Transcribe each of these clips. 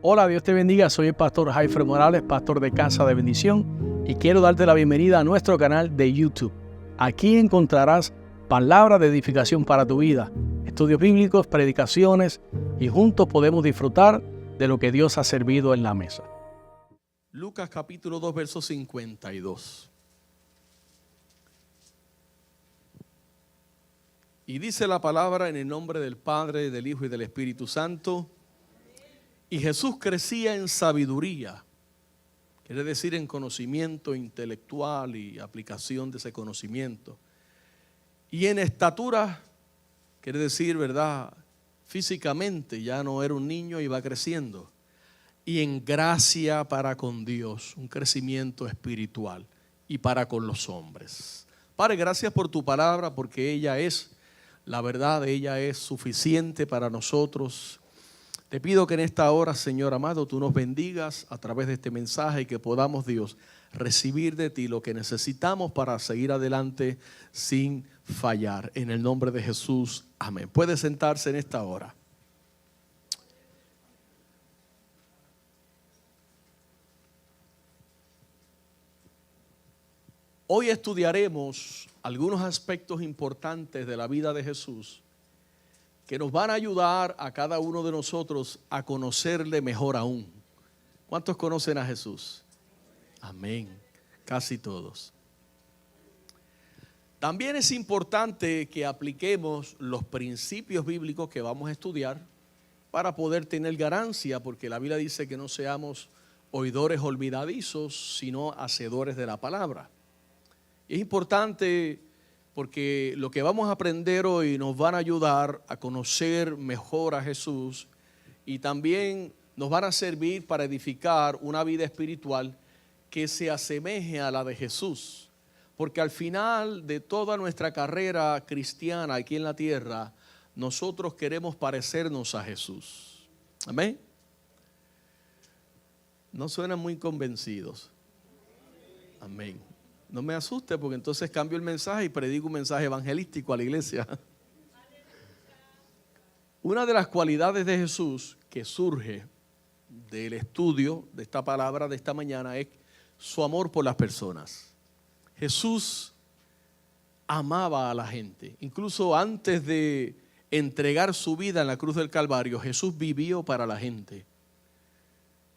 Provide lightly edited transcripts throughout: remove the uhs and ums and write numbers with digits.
Hola, Dios te bendiga. Soy el pastor Jaifer Morales, pastor de Casa de Bendición, y quiero darte la bienvenida a nuestro canal de YouTube. Aquí encontrarás palabras de edificación para tu vida, estudios bíblicos, predicaciones, y juntos podemos disfrutar de lo que Dios ha servido en la mesa. Lucas capítulo 2, verso 52. Y dice la palabra en el nombre del Padre, del Hijo y del Espíritu Santo. Y Jesús crecía en sabiduría, quiere decir en conocimiento intelectual y aplicación de ese conocimiento. Y en estatura, quiere decir, ¿verdad? Físicamente ya no era un niño, iba creciendo. Y en gracia para con Dios, un crecimiento espiritual y para con los hombres. Padre, gracias por tu palabra, porque ella es la verdad, ella es suficiente para nosotros. Te pido que en esta hora, Señor amado, tú nos bendigas a través de este mensaje y que podamos, Dios, recibir de ti lo que necesitamos para seguir adelante sin fallar. En el nombre de Jesús, amén. Puede sentarse en esta hora. Hoy estudiaremos algunos aspectos importantes de la vida de Jesús que nos van a ayudar a cada uno de nosotros a conocerle mejor aún. ¿Cuántos conocen a Jesús? Amén. Casi todos. También es importante que apliquemos los principios bíblicos que vamos a estudiar para poder tener ganancia, porque la Biblia dice que no seamos oidores olvidadizos, sino hacedores de la palabra. Y es importante porque lo que vamos a aprender hoy nos van a ayudar a conocer mejor a Jesús y también nos van a servir para edificar una vida espiritual que se asemeje a la de Jesús. Porque al final de toda nuestra carrera cristiana aquí en la tierra, nosotros queremos parecernos a Jesús. ¿Amén? No suenan muy convencidos. Amén. No me asuste, porque entonces cambio el mensaje y predico un mensaje evangelístico a la iglesia. Una de las cualidades de Jesús que surge del estudio de esta palabra de esta mañana es su amor por las personas. Jesús amaba a la gente. Incluso antes de entregar su vida en la cruz del Calvario, Jesús vivió para la gente.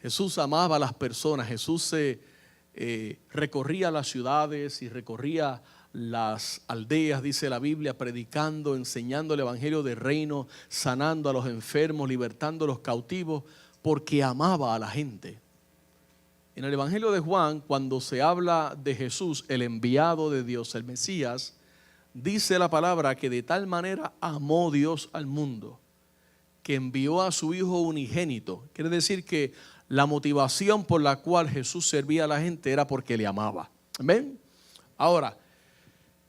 Jesús amaba a las personas. Jesús recorría las ciudades y recorría las aldeas, dice la Biblia, predicando, enseñando el evangelio del reino, sanando a los enfermos, libertando a los cautivos, porque amaba a la gente. En el evangelio de Juan, cuando se habla de Jesús, el enviado de Dios, el Mesías, dice la palabra que de tal manera amó Dios al mundo, que envió a su Hijo unigénito. Quiere decir que la motivación por la cual Jesús servía a la gente era porque le amaba. ¿Ven? Ahora,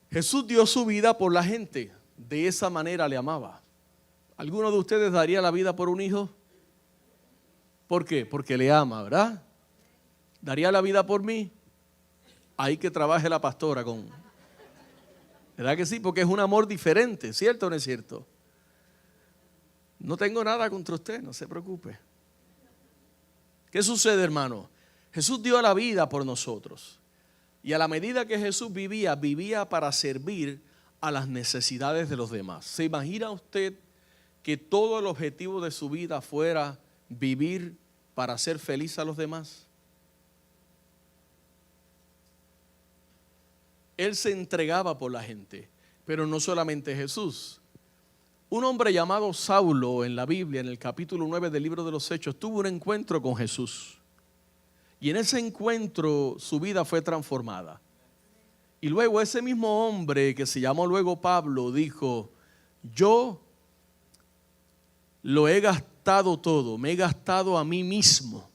Jesús dio su vida por la gente. De esa manera le amaba. ¿Alguno de ustedes daría la vida por un hijo? ¿Por qué? Porque le ama, ¿verdad? ¿Daría la vida por mí? Ahí que trabaje la pastora con... ¿Verdad que sí? Porque es un amor diferente, ¿cierto o no es cierto? No tengo nada contra usted, no se preocupe. ¿Qué sucede, hermano? Jesús dio la vida por nosotros. Y a la medida que Jesús vivía, vivía para servir a las necesidades de los demás. ¿Se imagina usted que todo el objetivo de su vida fuera vivir para hacer feliz a los demás? Él se entregaba por la gente, pero no solamente Jesús. Un hombre llamado Saulo en la Biblia, en el capítulo 9 del libro de los Hechos, tuvo un encuentro con Jesús. Y en ese encuentro su vida fue transformada. Y luego ese mismo hombre que se llamó luego Pablo dijo: yo lo he gastado todo, me he gastado a mí mismo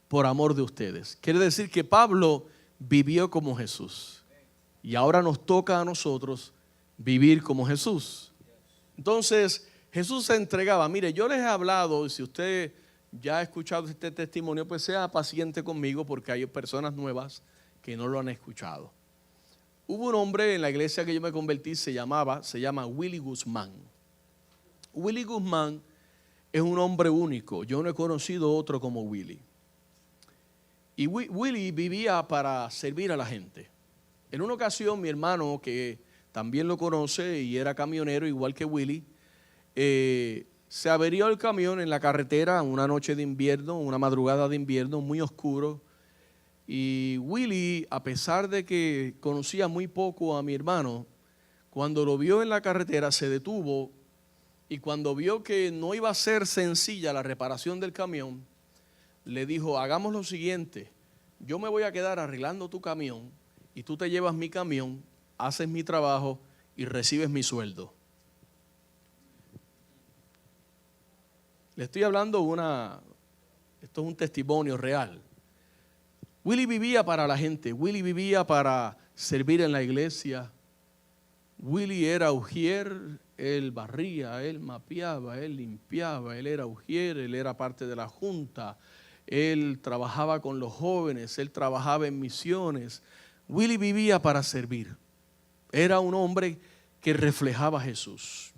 por amor de ustedes. Quiere decir que Pablo vivió como Jesús. Y ahora nos toca a nosotros vivir como Jesús. Entonces Jesús se entregaba. Mire, yo les he hablado, y si usted ya ha escuchado este testimonio, pues sea paciente conmigo, porque hay personas nuevas que no lo han escuchado. Hubo un hombre en la iglesia que yo me convertí, se llama Willy Guzmán. Willy Guzmán es un hombre único. Yo no he conocido otro como Willie. Y Willie vivía para servir a la gente. En una ocasión mi hermano, que también lo conoce y era camionero igual que Willie, se averió el camión en la carretera una noche de invierno, una madrugada de invierno muy oscuro. Y Willie, a pesar de que conocía muy poco a mi hermano, cuando lo vio en la carretera se detuvo, y cuando vio que no iba a ser sencilla la reparación del camión, le dijo: hagamos lo siguiente, yo me voy a quedar arreglando tu camión y tú te llevas mi camión, haces mi trabajo y recibes mi sueldo. Le estoy hablando esto es un testimonio real. Willie vivía para la gente, Willie vivía para servir en la iglesia. Willie era ujier, él barría, él mapeaba, él limpiaba, él era ujier, él era parte de la junta, él trabajaba con los jóvenes, él trabajaba en misiones. Willie vivía para servir. Era un hombre que reflejaba a Jesús.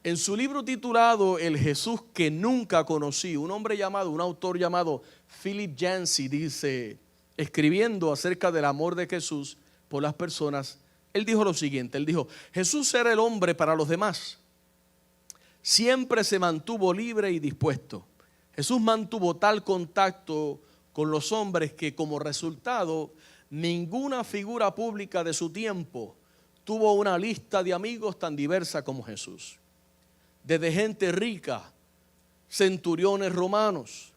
En su libro titulado El Jesús que nunca conocí, un autor llamado Philip Yancey dice, escribiendo acerca del amor de Jesús por las personas, él dijo lo siguiente, él dijo: Jesús era el hombre para los demás. Siempre se mantuvo libre y dispuesto. Jesús mantuvo tal contacto con los hombres que como resultado ninguna figura pública de su tiempo tuvo una lista de amigos tan diversa como Jesús. Desde gente rica, centuriones romanos,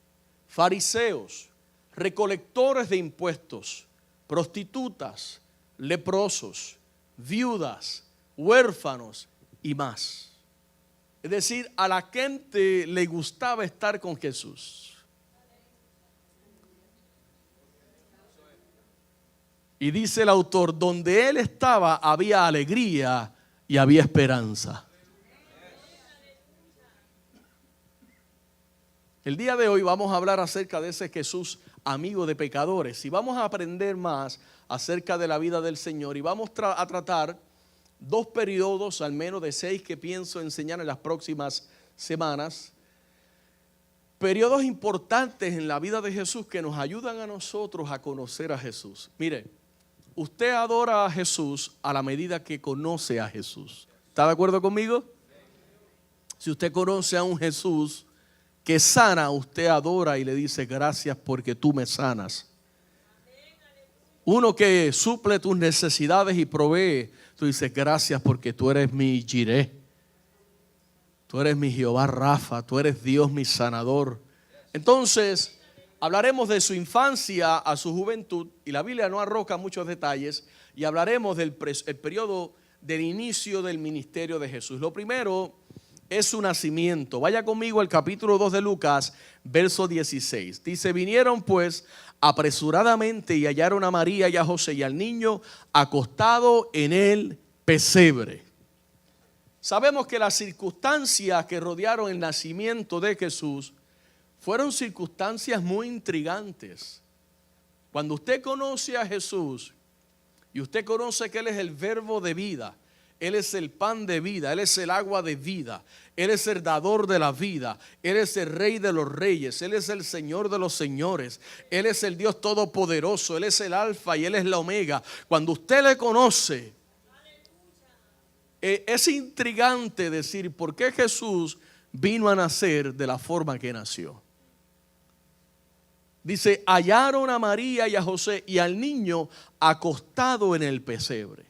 fariseos, recolectores de impuestos, prostitutas, leprosos, viudas, huérfanos y más. Es decir, a la gente le gustaba estar con Jesús. Y dice el autor, donde él estaba había alegría y había esperanza. El día de hoy vamos a hablar acerca de ese Jesús amigo de pecadores y vamos a aprender más acerca de la vida del Señor y vamos a tratar 2 periodos, al menos de 6 que pienso enseñar en las próximas semanas. Periodos importantes en la vida de Jesús que nos ayudan a nosotros a conocer a Jesús. Mire, usted adora a Jesús a la medida que conoce a Jesús. ¿Está de acuerdo conmigo? Si usted conoce a un Jesús que sana, usted adora y le dice: gracias porque tú me sanas. Uno que suple tus necesidades y provee, tú dices: gracias porque tú eres mi Jireh, tú eres mi Jehová Rafa, tú eres Dios mi sanador. Entonces hablaremos de su infancia a su juventud y la Biblia no arroja muchos detalles y hablaremos del periodo del inicio del ministerio de Jesús. Lo primero es su nacimiento. Vaya conmigo al capítulo 2 de Lucas, verso 16. Dice: vinieron pues apresuradamente y hallaron a María y a José y al niño acostado en el pesebre. Sabemos que las circunstancias que rodearon el nacimiento de Jesús fueron circunstancias muy intrigantes. Cuando usted conoce a Jesús y usted conoce que Él es el verbo de vida, Él es el pan de vida, Él es el agua de vida, Él es el dador de la vida, Él es el Rey de los reyes, Él es el Señor de los señores, Él es el Dios todopoderoso, Él es el alfa y Él es la omega. Cuando usted le conoce, es intrigante decir por qué Jesús vino a nacer de la forma que nació. Dice: hallaron a María y a José y al niño acostado en el pesebre.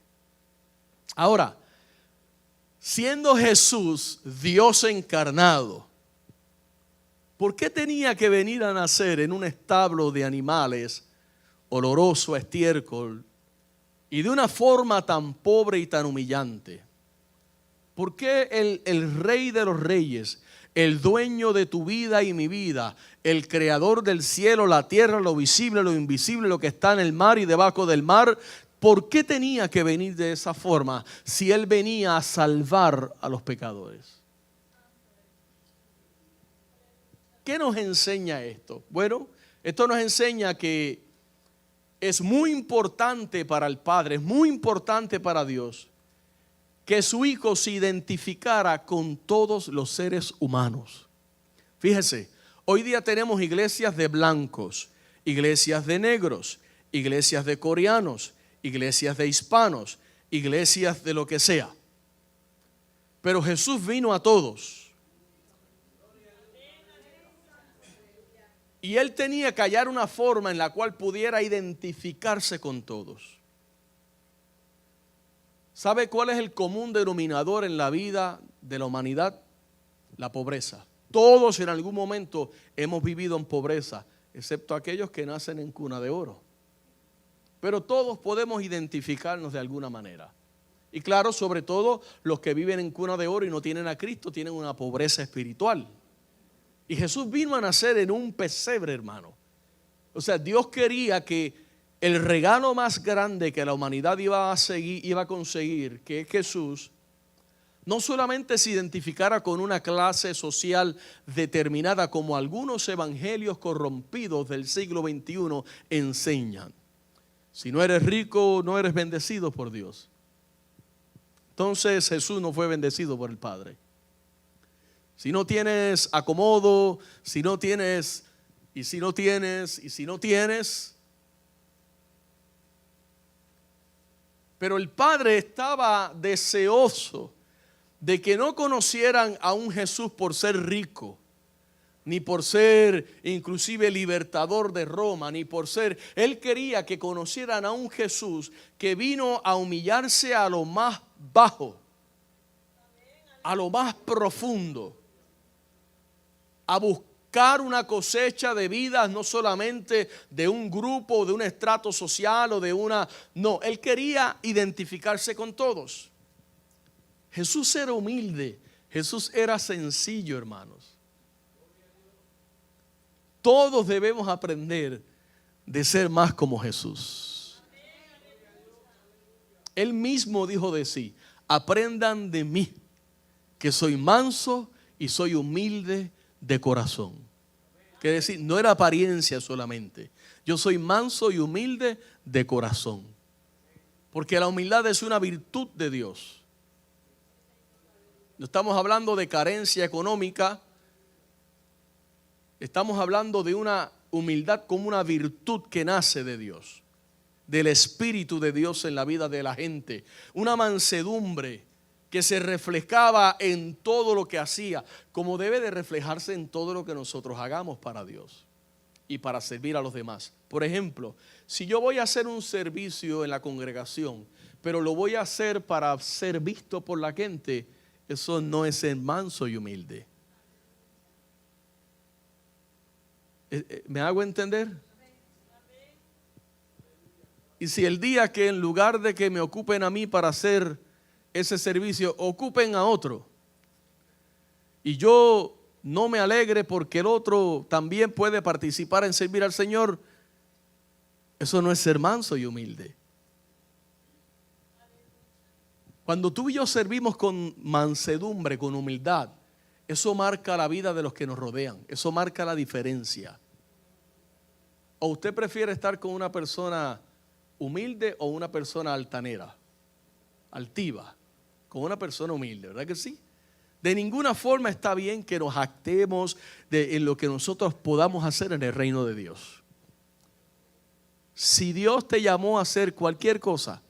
Ahora, siendo Jesús Dios encarnado, ¿por qué tenía que venir a nacer en un establo de animales, oloroso a estiércol, y de una forma tan pobre y tan humillante? ¿Por qué el Rey de los reyes, el dueño de tu vida y mi vida, el creador del cielo, la tierra, lo visible, lo invisible, lo que está en el mar y debajo del mar, por qué tenía que venir de esa forma si Él venía a salvar a los pecadores? ¿Qué nos enseña esto? Bueno, esto nos enseña que es muy importante para el Padre, es muy importante para Dios que su Hijo se identificara con todos los seres humanos. Fíjese, hoy día tenemos iglesias de blancos, iglesias de negros, iglesias de coreanos, iglesias de hispanos, iglesias de lo que sea. Pero Jesús vino a todos. Y Él tenía que hallar una forma en la cual pudiera identificarse con todos. ¿Sabe cuál es el común denominador en la vida de la humanidad? La pobreza. Todos en algún momento hemos vivido en pobreza, excepto aquellos que nacen en cuna de oro. Pero todos podemos identificarnos de alguna manera. Y claro, sobre todo los que viven en cuna de oro y no tienen a Cristo, tienen una pobreza espiritual. Y Jesús vino a nacer en un pesebre, hermano. O sea, Dios quería que el regalo más grande que la humanidad iba a conseguir, que es Jesús, no solamente se identificara con una clase social determinada como algunos evangelios corrompidos del siglo XXI enseñan. Si no eres rico, no eres bendecido por Dios. Entonces Jesús no fue bendecido por el Padre. Si no tienes acomodo, si no tienes. Pero el Padre estaba deseoso de que no conocieran a un Jesús por ser rico, ni por ser inclusive libertador de Roma, ni por ser. Él quería que conocieran a un Jesús que vino a humillarse a lo más bajo, a lo más profundo, a buscar una cosecha de vidas, no solamente de un grupo, de un estrato social o de una. No, Él quería identificarse con todos. Jesús era humilde, Jesús era sencillo, hermanos. Todos debemos aprender de ser más como Jesús. Él mismo dijo de sí: aprendan de mí, que soy manso y soy humilde de corazón. Quiere decir, no era apariencia solamente. Yo soy manso y humilde de corazón. Porque la humildad es una virtud de Dios. No estamos hablando de carencia económica. Estamos hablando de una humildad como una virtud que nace de Dios, del Espíritu de Dios en la vida de la gente. Una mansedumbre que se reflejaba en todo lo que hacía, como debe de reflejarse en todo lo que nosotros hagamos para Dios y para servir a los demás. Por ejemplo, si yo voy a hacer un servicio en la congregación, pero lo voy a hacer para ser visto por la gente, eso no es ser manso y humilde. ¿Me hago entender? Y si el día que en lugar de que me ocupen a mí para hacer ese servicio, ocupen a otro, y yo no me alegre porque el otro también puede participar en servir al Señor, eso no es ser manso y humilde. Cuando tú y yo servimos con mansedumbre, con humildad, eso marca la vida de los que nos rodean, eso marca la diferencia. ¿O usted prefiere estar con una persona humilde o una persona altanera, altiva? Con una persona humilde, ¿verdad que sí? De ninguna forma está bien que nos jactemos en lo que nosotros podamos hacer en el reino de Dios. Si Dios te llamó a hacer cualquier cosa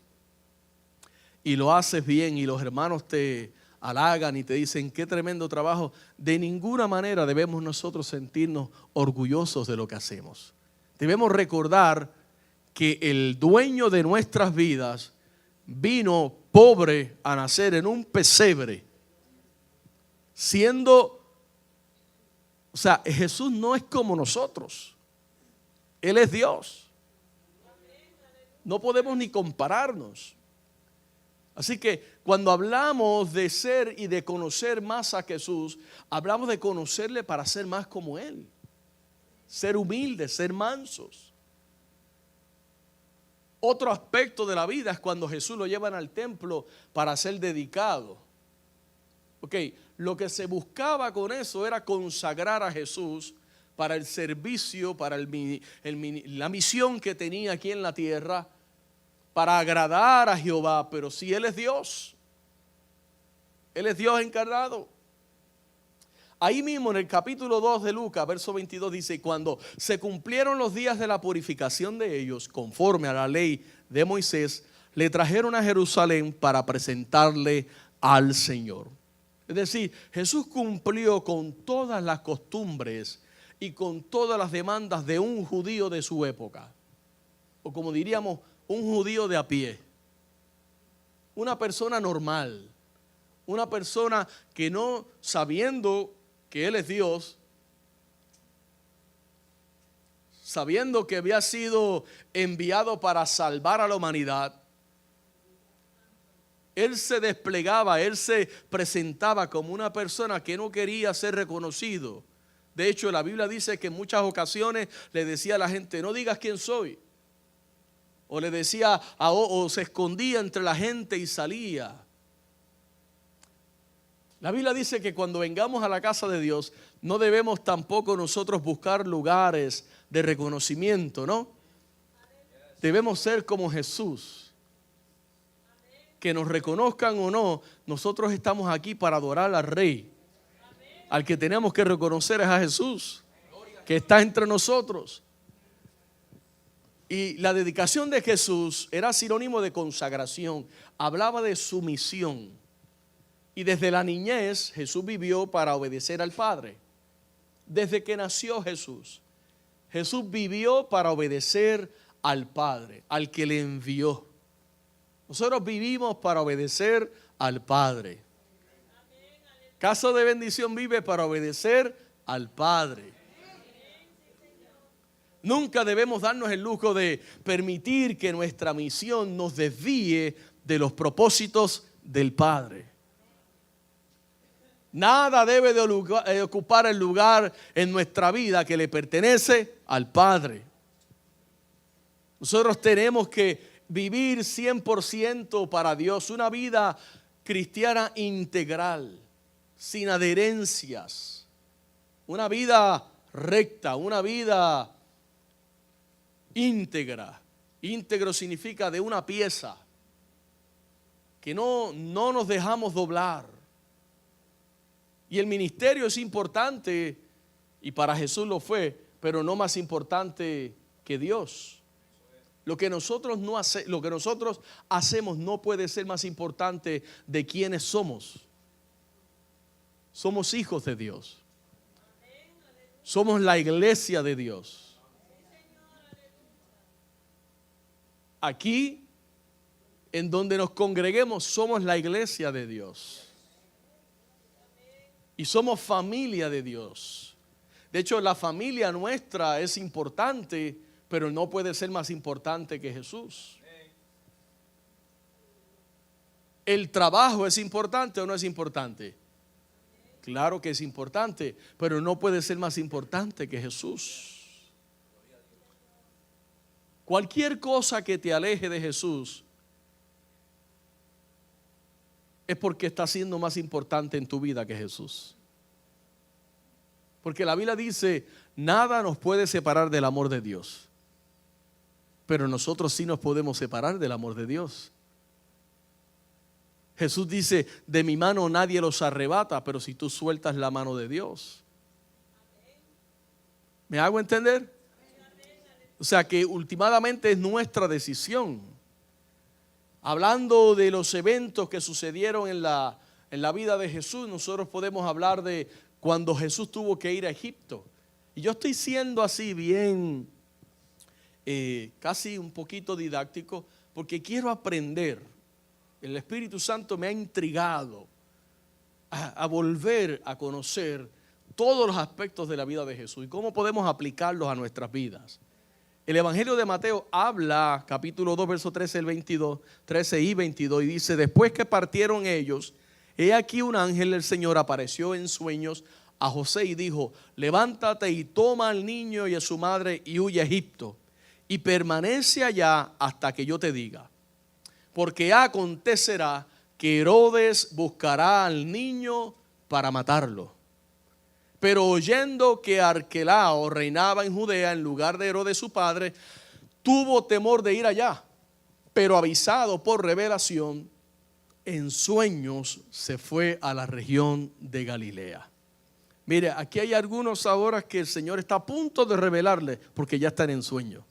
y lo haces bien y los hermanos te halagan y te dicen qué tremendo trabajo, de ninguna manera debemos nosotros sentirnos orgullosos de lo que hacemos. Debemos recordar que el dueño de nuestras vidas vino pobre a nacer en un pesebre, siendo, o sea, Jesús no es como nosotros, Él es Dios. No podemos ni compararnos. Así que cuando hablamos de ser y de conocer más a Jesús, hablamos de conocerle para ser más como Él, ser humildes, ser mansos. Otro aspecto de la vida es cuando Jesús lo llevan al templo para ser dedicado. Ok, lo que se buscaba con eso era consagrar a Jesús para el servicio, para la misión que tenía aquí en la tierra, para agradar a Jehová. Pero si Él es Dios, Él es Dios encarnado. Ahí mismo en el capítulo 2 de Lucas, verso 22 dice: cuando se cumplieron los días de la purificación de ellos, conforme a la ley de Moisés, le trajeron a Jerusalén para presentarle al Señor. Es decir, Jesús cumplió con todas las costumbres y con todas las demandas de un judío de su época. O como diríamos, un judío de a pie. Una persona normal. Una persona que no, sabiendo que Él es Dios, sabiendo que había sido enviado para salvar a la humanidad, Él se desplegaba, Él se presentaba como una persona que no quería ser reconocido. De hecho, la Biblia dice que en muchas ocasiones le decía a la gente: no digas quién soy. O le decía, o se escondía entre la gente y salía. La Biblia dice que cuando vengamos a la casa de Dios, no debemos tampoco nosotros buscar lugares de reconocimiento, ¿no? Debemos ser como Jesús. Que nos reconozcan o no, nosotros estamos aquí para adorar al Rey. Al que tenemos que reconocer es a Jesús, que está entre nosotros. Y la dedicación de Jesús era sinónimo de consagración. Hablaba de sumisión. Y desde la niñez Jesús vivió para obedecer al Padre. Desde que nació Jesús, Jesús vivió para obedecer al Padre, al que le envió. Nosotros vivimos para obedecer al Padre. Caso de bendición vive para obedecer al Padre. Nunca debemos darnos el lujo de permitir que nuestra misión nos desvíe de los propósitos del Padre. Nada debe de ocupar el lugar en nuestra vida que le pertenece al Padre. Nosotros tenemos que vivir 100% para Dios, una vida cristiana integral, sin adherencias, una vida recta, una vida íntegra. Íntegro significa de una pieza, que no nos dejamos doblar. Y el ministerio es importante, y para Jesús lo fue, pero no más importante que Dios. Lo que nosotros hacemos no puede ser más importante de quienes somos. Somos hijos de Dios. Somos la iglesia de Dios. Aquí, en donde nos congreguemos, somos la iglesia de Dios. Y somos familia de Dios. De hecho, la familia nuestra es importante, pero no puede ser más importante que Jesús. ¿El trabajo es importante o no es importante? Claro que es importante, pero no puede ser más importante que Jesús. Cualquier cosa que te aleje de Jesús es porque está siendo más importante en tu vida que Jesús. Porque la Biblia dice: nada nos puede separar del amor de Dios. Pero nosotros sí nos podemos separar del amor de Dios. Jesús dice: de mi mano nadie los arrebata, pero si tú sueltas la mano de Dios. ¿Me hago entender? O sea que últimamente es nuestra decisión. Hablando de los eventos que sucedieron en la vida de Jesús, nosotros podemos hablar de cuando Jesús tuvo que ir a Egipto. Y yo estoy siendo así bien, casi un poquito didáctico, porque quiero aprender. El Espíritu Santo me ha intrigado a volver a conocer todos los aspectos de la vida de Jesús y cómo podemos aplicarlos a nuestras vidas. El Evangelio de Mateo habla, capítulo 2, verso 13 y 22, y dice: después que partieron ellos, he aquí un ángel del Señor apareció en sueños a José y dijo: levántate y toma al niño y a su madre y huye a Egipto, y permanece allá hasta que yo te diga. Porque acontecerá que Herodes buscará al niño para matarlo. Pero oyendo que Arquelao reinaba en Judea en lugar de Herodes su padre, tuvo temor de ir allá. Pero avisado por revelación, en sueños se fue a la región de Galilea. Mire, aquí hay algunos ahora que el Señor está a punto de revelarle porque ya están en sueño.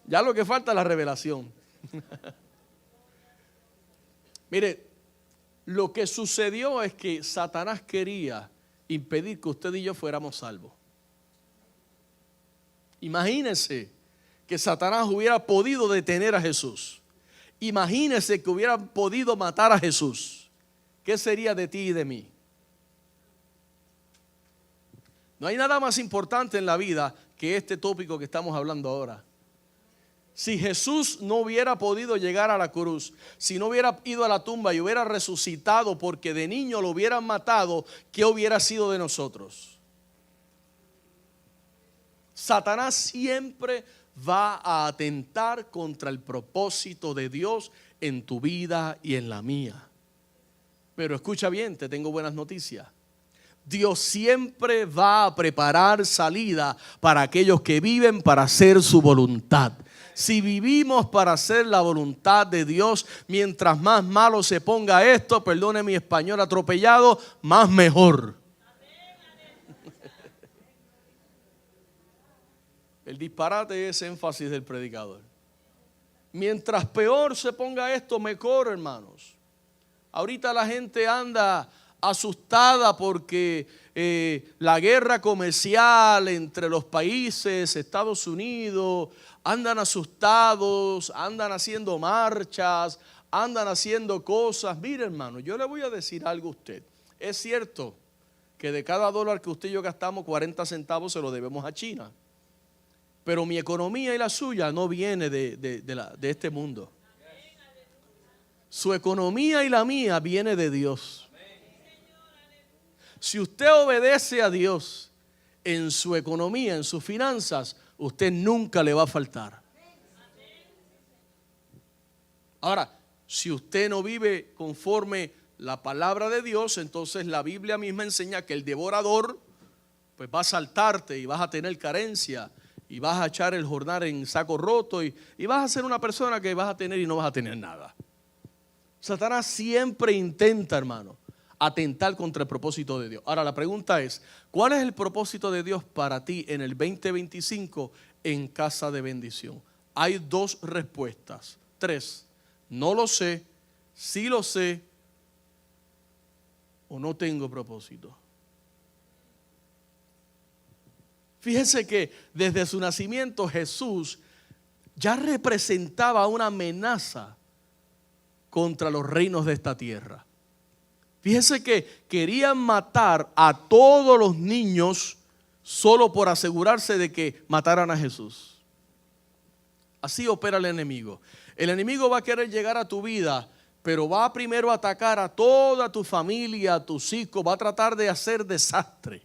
Ya lo que falta es la revelación. Mire, lo que sucedió es que Satanás quería impedir que usted y yo fuéramos salvos. Imagínense que Satanás hubiera podido detener a Jesús. Imagínense que hubiera podido matar a Jesús. ¿Qué sería de ti y de mí? No hay nada más importante en la vida que este tópico que estamos hablando ahora. Si Jesús no hubiera podido llegar a la cruz, si no hubiera ido a la tumba y hubiera resucitado porque de niño lo hubieran matado, ¿qué hubiera sido de nosotros? Satanás siempre va a atentar contra el propósito de Dios en tu vida y en la mía. Pero escucha bien, te tengo buenas noticias. Dios siempre va a preparar salida para aquellos que viven para hacer su voluntad. Si vivimos para hacer la voluntad de Dios, mientras más malo se ponga esto, perdone mi español atropellado, más mejor. El disparate es énfasis del predicador. Mientras peor se ponga esto, mejor, hermanos. Ahorita la gente anda asustada porque la guerra comercial entre los países, Estados Unidos, andan asustados, andan haciendo marchas, andan haciendo cosas. Mire, hermano, yo le voy a decir algo a usted. Es cierto que de cada dólar que usted y yo gastamos, 40 centavos se lo debemos a China. Pero mi economía y la suya no viene de este mundo. Su economía y la mía viene de Dios. Si usted obedece a Dios en su economía, en sus finanzas, usted nunca le va a faltar. Ahora, si usted no vive conforme la palabra de Dios, entonces la Biblia misma enseña que el devorador pues va a saltarte y vas a tener carencia y vas a echar el jornal en saco roto y vas a ser una persona que vas a tener y no vas a tener nada. Satanás siempre intenta, hermano, atentar contra el propósito de Dios. Ahora la pregunta es, ¿cuál es el propósito de Dios para ti en el 2025 en Casa de Bendición? Hay dos respuestas. 3, no lo sé, sí lo sé o no tengo propósito. Fíjense que desde su nacimiento Jesús ya representaba una amenaza contra los reinos de esta tierra. Fíjense que querían matar a todos los niños solo por asegurarse de que mataran a Jesús. Así opera el enemigo. El enemigo va a querer llegar a tu vida, pero va primero a atacar a toda tu familia, a tus hijos, va a tratar de hacer desastre.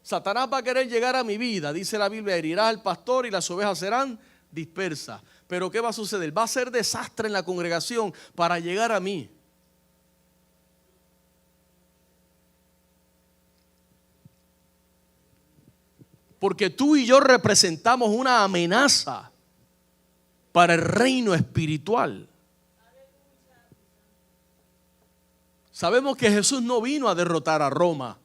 Satanás va a querer llegar a mi vida, dice la Biblia, herirá al pastor y las ovejas serán dispersas. Pero ¿qué va a suceder? Va a ser desastre en la congregación para llegar a mí. Porque tú y yo representamos una amenaza para el reino espiritual. Sabemos que Jesús no vino a derrotar a Roma,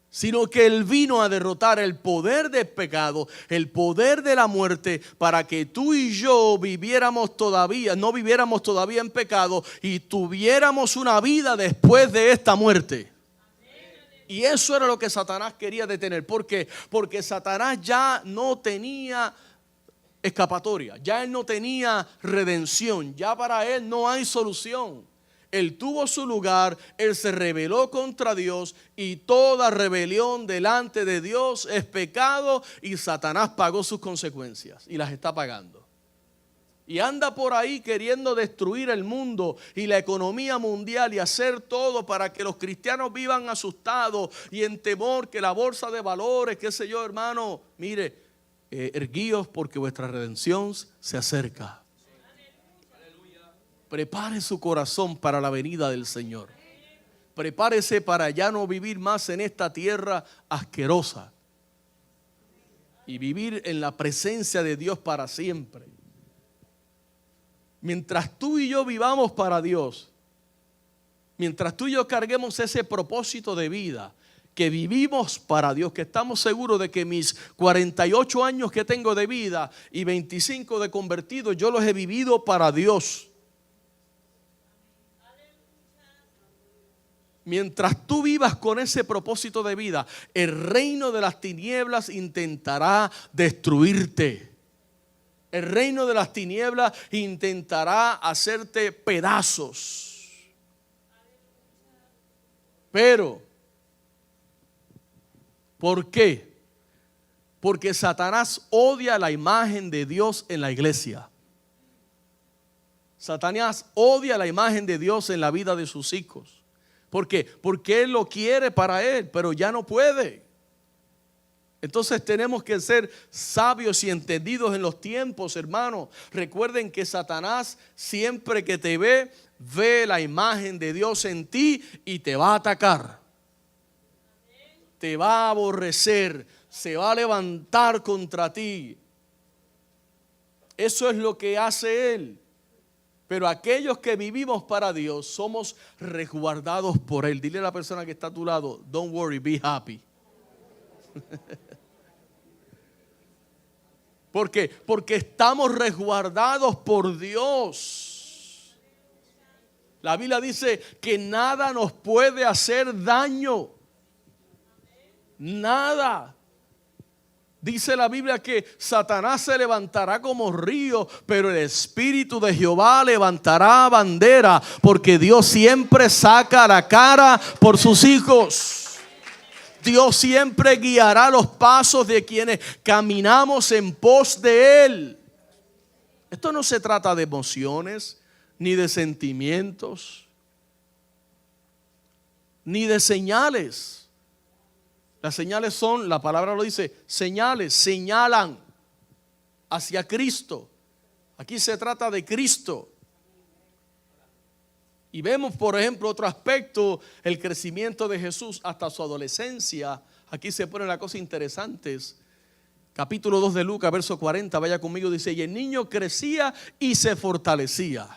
sino que Él vino a derrotar el poder del pecado, el poder de la muerte, para que tú y yo viviéramos todavía, no viviéramos todavía en pecado y tuviéramos una vida después de esta muerte. Y eso era lo que Satanás quería detener. ¿Por qué? Porque Satanás ya no tenía escapatoria, ya él no tenía redención, ya para él no hay solución. Él tuvo su lugar, él se rebeló contra Dios y toda rebelión delante de Dios es pecado y Satanás pagó sus consecuencias y las está pagando. Y anda por ahí queriendo destruir el mundo y la economía mundial y hacer todo para que los cristianos vivan asustados y en temor que la bolsa de valores, qué sé yo, hermano, mire, erguíos porque vuestra redención se acerca. Prepare su corazón para la venida del Señor. Prepárese para ya no vivir más en esta tierra asquerosa. y vivir en la presencia de Dios para siempre. Mientras tú y yo vivamos para Dios, mientras tú y yo carguemos ese propósito de vida, que vivimos para Dios, que estamos seguros de que mis 48 años que tengo de vida y 25 de convertido, yo los he vivido para Dios. Mientras tú vivas con ese propósito de vida, el reino de las tinieblas intentará destruirte. El reino de las tinieblas intentará hacerte pedazos. Pero, ¿por qué? Porque Satanás odia la imagen de Dios en la iglesia. Satanás odia la imagen de Dios en la vida de sus hijos. ¿Por qué? Porque él lo quiere para él, pero ya no puede. Entonces tenemos que ser sabios y entendidos en los tiempos, hermanos. Recuerden que Satanás siempre que te ve, ve la imagen de Dios en ti y te va a atacar. Te va a aborrecer, se va a levantar contra ti. Eso es lo que hace él. Pero aquellos que vivimos para Dios somos resguardados por él. Dile a la persona que está a tu lado, don't worry, be happy. ¿Por qué? Porque estamos resguardados por Dios. La Biblia dice que nada nos puede hacer daño. Nada. Dice la Biblia que Satanás se levantará como río, pero el Espíritu de Jehová levantará bandera, porque Dios siempre saca la cara por sus hijos. Dios siempre guiará los pasos de quienes caminamos en pos de Él. Esto no se trata de emociones, ni de sentimientos, ni de señales. Las señales son, la palabra lo dice, señales, señalan hacia Cristo. Aquí se trata de Cristo. Y vemos, por ejemplo, otro aspecto, el crecimiento de Jesús hasta su adolescencia. Aquí se ponen las cosas interesantes. Capítulo 2 de Lucas, verso 40, vaya conmigo, dice, y el niño crecía y se fortalecía,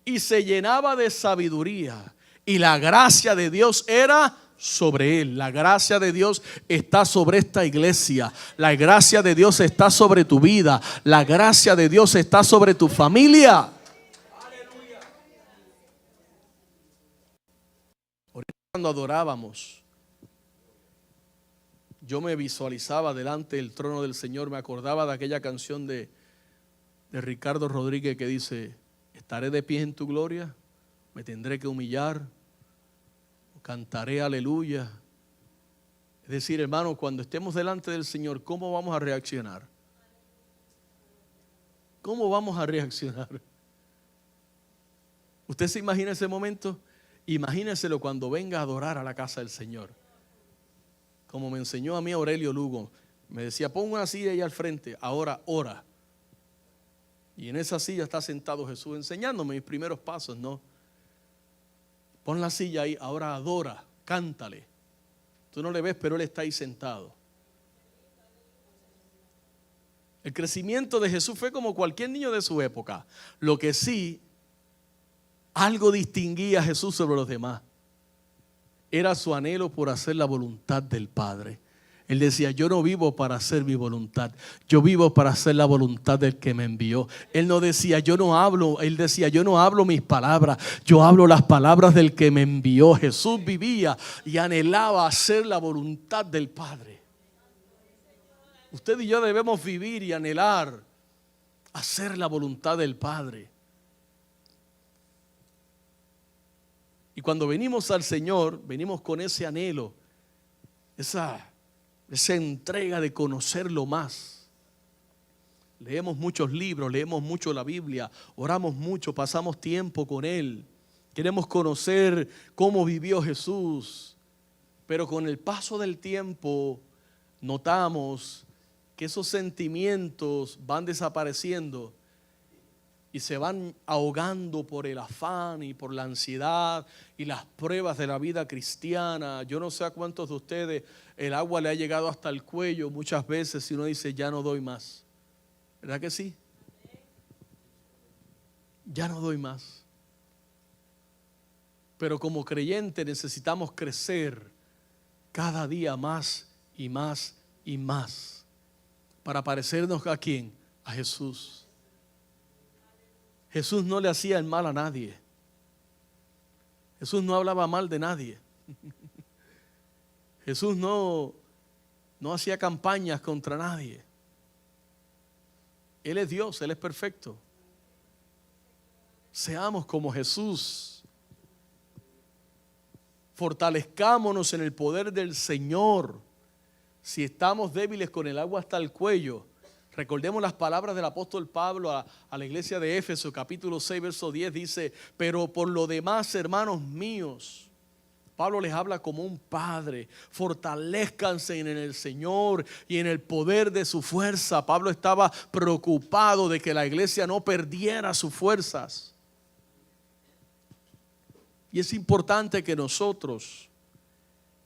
y se llenaba de sabiduría, y la gracia de Dios era sobre él. La gracia de Dios está sobre esta iglesia. La gracia de Dios está sobre tu vida. La gracia de Dios está sobre tu familia. Cuando adorábamos, yo me visualizaba delante del trono del Señor. Me acordaba de aquella canción de Ricardo Rodríguez que dice, estaré de pie en tu gloria, me tendré que humillar, cantaré aleluya. Es decir, hermano, cuando estemos delante del Señor, ¿cómo vamos a reaccionar? ¿Cómo vamos a reaccionar? ¿Usted se imagina ese momento? Imagínenselo cuando venga a adorar a la casa del Señor. Como me enseñó a mí Aurelio Lugo, me decía, pon una silla ahí al frente, ahora ora. Y en esa silla está sentado Jesús enseñándome mis primeros pasos, ¿no? Pon la silla ahí, ahora adora, cántale. Tú no le ves, pero Él está ahí sentado. El crecimiento de Jesús fue como cualquier niño de su época. Lo que sí, algo distinguía a Jesús sobre los demás. Era su anhelo por hacer la voluntad del Padre. Él decía, yo no vivo para hacer mi voluntad, yo vivo para hacer la voluntad del que me envió. Él no decía, yo no hablo, él decía, yo no hablo mis palabras, yo hablo las palabras del que me envió. Jesús vivía y anhelaba hacer la voluntad del Padre. Usted y yo debemos vivir y anhelar hacer la voluntad del Padre. Y cuando venimos al Señor, venimos con ese anhelo, esa entrega de conocerlo más. Leemos muchos libros, leemos mucho la Biblia, oramos mucho, pasamos tiempo con Él. Queremos conocer cómo vivió Jesús. Pero con el paso del tiempo notamos que esos sentimientos van desapareciendo y se van ahogando por el afán y por la ansiedad y las pruebas de la vida cristiana. Yo no sé a cuántos de ustedes el agua le ha llegado hasta el cuello muchas veces y uno dice, ya no doy más. ¿Verdad que sí? Ya no doy más. Pero como creyente necesitamos crecer cada día más y más y más para parecernos a ¿quién? A Jesús. Jesús no le hacía el mal a nadie. Jesús no hablaba mal de nadie. Jesús no hacía campañas contra nadie. Él es Dios, Él es perfecto. Seamos como Jesús. Fortalezcámonos en el poder del Señor. Si estamos débiles con el agua hasta el cuello, recordemos las palabras del apóstol Pablo a la iglesia de Éfeso, capítulo 6, verso 10, dice, pero por lo demás, hermanos míos, Pablo les habla como un padre, fortalezcanse en el Señor y en el poder de su fuerza. Pablo estaba preocupado de que la iglesia no perdiera sus fuerzas. Y es importante que nosotros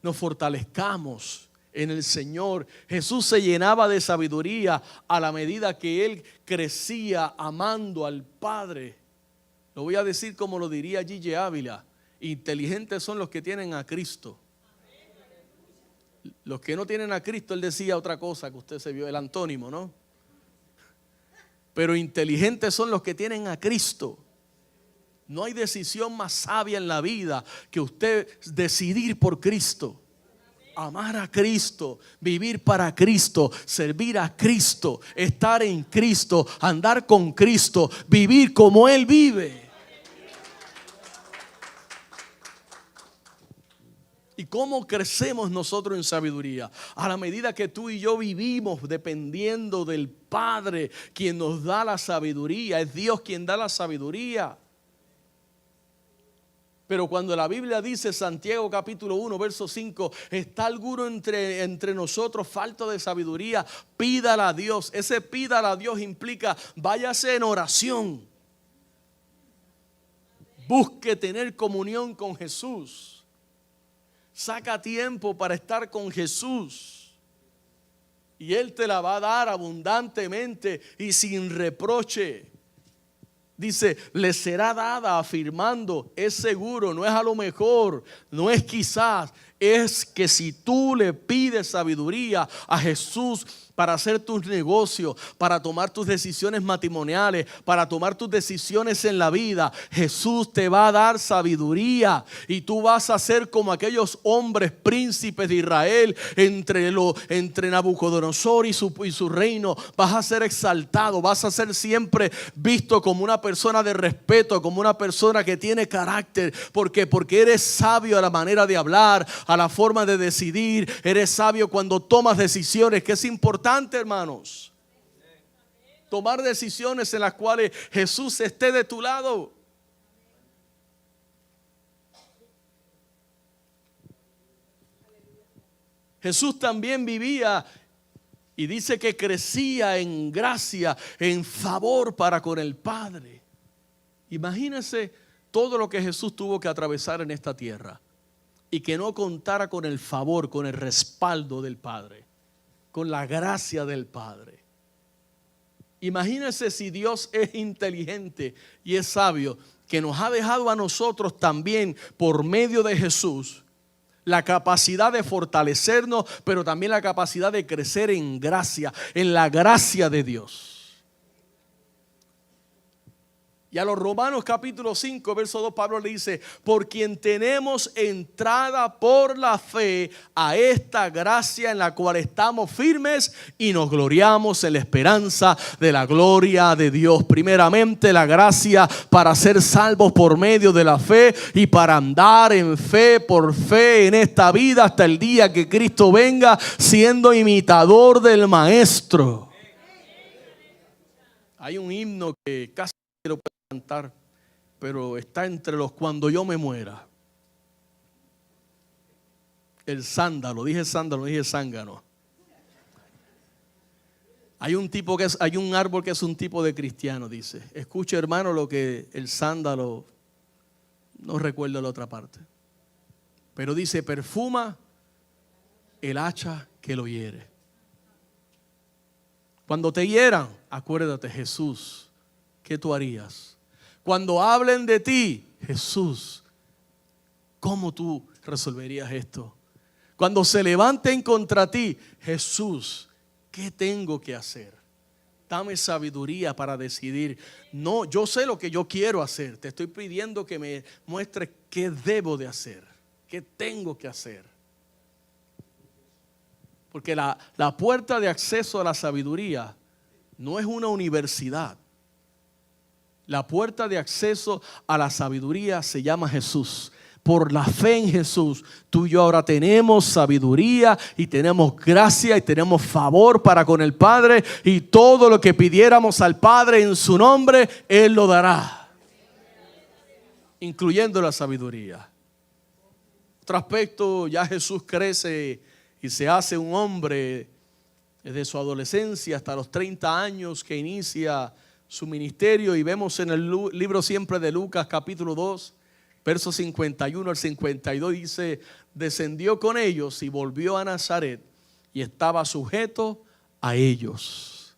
nos fortalezcamos en el Señor. Jesús se llenaba de sabiduría a la medida que Él crecía amando al Padre. Lo voy a decir como lo diría Gigi Ávila. Inteligentes son los que tienen a Cristo. Los que no tienen a Cristo, él decía otra cosa que usted se vio, el antónimo, ¿no? Pero inteligentes son los que tienen a Cristo. No hay decisión más sabia en la vida que usted decidir por Cristo. Amar a Cristo, vivir para Cristo, servir a Cristo, estar en Cristo, andar con Cristo, vivir como Él vive. ¿Y cómo crecemos nosotros en sabiduría? A la medida que tú y yo vivimos dependiendo del Padre, quien nos da la sabiduría. Es Dios quien da la sabiduría. Pero cuando la Biblia dice, Santiago capítulo 1, verso 5, está alguno entre nosotros falto de sabiduría, pídala a Dios. Ese pídala a Dios implica, váyase en oración. Busque tener comunión con Jesús. Saca tiempo para estar con Jesús. Y Él te la va a dar abundantemente y sin reproche. Dice, le será dada, afirmando, es seguro, no es a lo mejor, no es quizás, es que si tú le pides sabiduría a Jesús para hacer tus negocios, para tomar tus decisiones matrimoniales, para tomar tus decisiones en la vida, Jesús te va a dar sabiduría y tú vas a ser como aquellos hombres príncipes de Israel entre Nabucodonosor y su reino. Vas a ser exaltado, vas a ser siempre visto como una persona de respeto, como una persona que tiene carácter. ¿Por qué? Porque eres sabio a la manera de hablar, a la forma de decidir. Eres sabio cuando tomas decisiones, que es importante, hermanos. Tomar decisiones en las cuales Jesús esté de tu lado. Jesús también vivía y dice que crecía en gracia, en favor para con el Padre. Imagínense todo lo que Jesús tuvo que atravesar en esta tierra y que no contara con el favor, con el respaldo del Padre, con la gracia del Padre. Imagínense si Dios es inteligente y es sabio, que nos ha dejado a nosotros también por medio de Jesús la capacidad de fortalecernos, pero también la capacidad de crecer en gracia, en la gracia de Dios. Y a los Romanos capítulo 5, verso 2, Pablo le dice, por quien tenemos entrada por la fe a esta gracia en la cual estamos firmes y nos gloriamos en la esperanza de la gloria de Dios. Primeramente la gracia para ser salvos por medio de la fe y para andar en fe, por fe en esta vida hasta el día que Cristo venga, siendo imitador del Maestro. Hay un himno que casi lo puedo cantar, pero está entre los cuando yo me muera. El sándalo, dije sándalo, dije zángano. Hay un árbol que es un tipo de cristiano, dice. Escucha, hermano, lo que el sándalo, no recuerdo la otra parte, pero dice, perfuma el hacha que lo hiere. Cuando te hieran, acuérdate, Jesús, ¿qué tú harías? Cuando hablen de ti, Jesús, ¿cómo tú resolverías esto? Cuando se levanten contra ti, Jesús, ¿qué tengo que hacer? Dame sabiduría para decidir. No, yo sé lo que yo quiero hacer. Te estoy pidiendo que me muestres qué debo de hacer, qué tengo que hacer. Porque la puerta de acceso a la sabiduría no es una universidad. La puerta de acceso a la sabiduría se llama Jesús. Por la fe en Jesús, tú y yo ahora tenemos sabiduría y tenemos gracia y tenemos favor para con el Padre, y todo lo que pidiéramos al Padre en su nombre, Él lo dará, incluyendo la sabiduría. Otro aspecto, ya Jesús crece y se hace un hombre desde su adolescencia hasta los 30 años que inicia su ministerio, y vemos en el libro siempre de Lucas capítulo 2, versos 51 al 52, dice, descendió con ellos y volvió a Nazaret y estaba sujeto a ellos.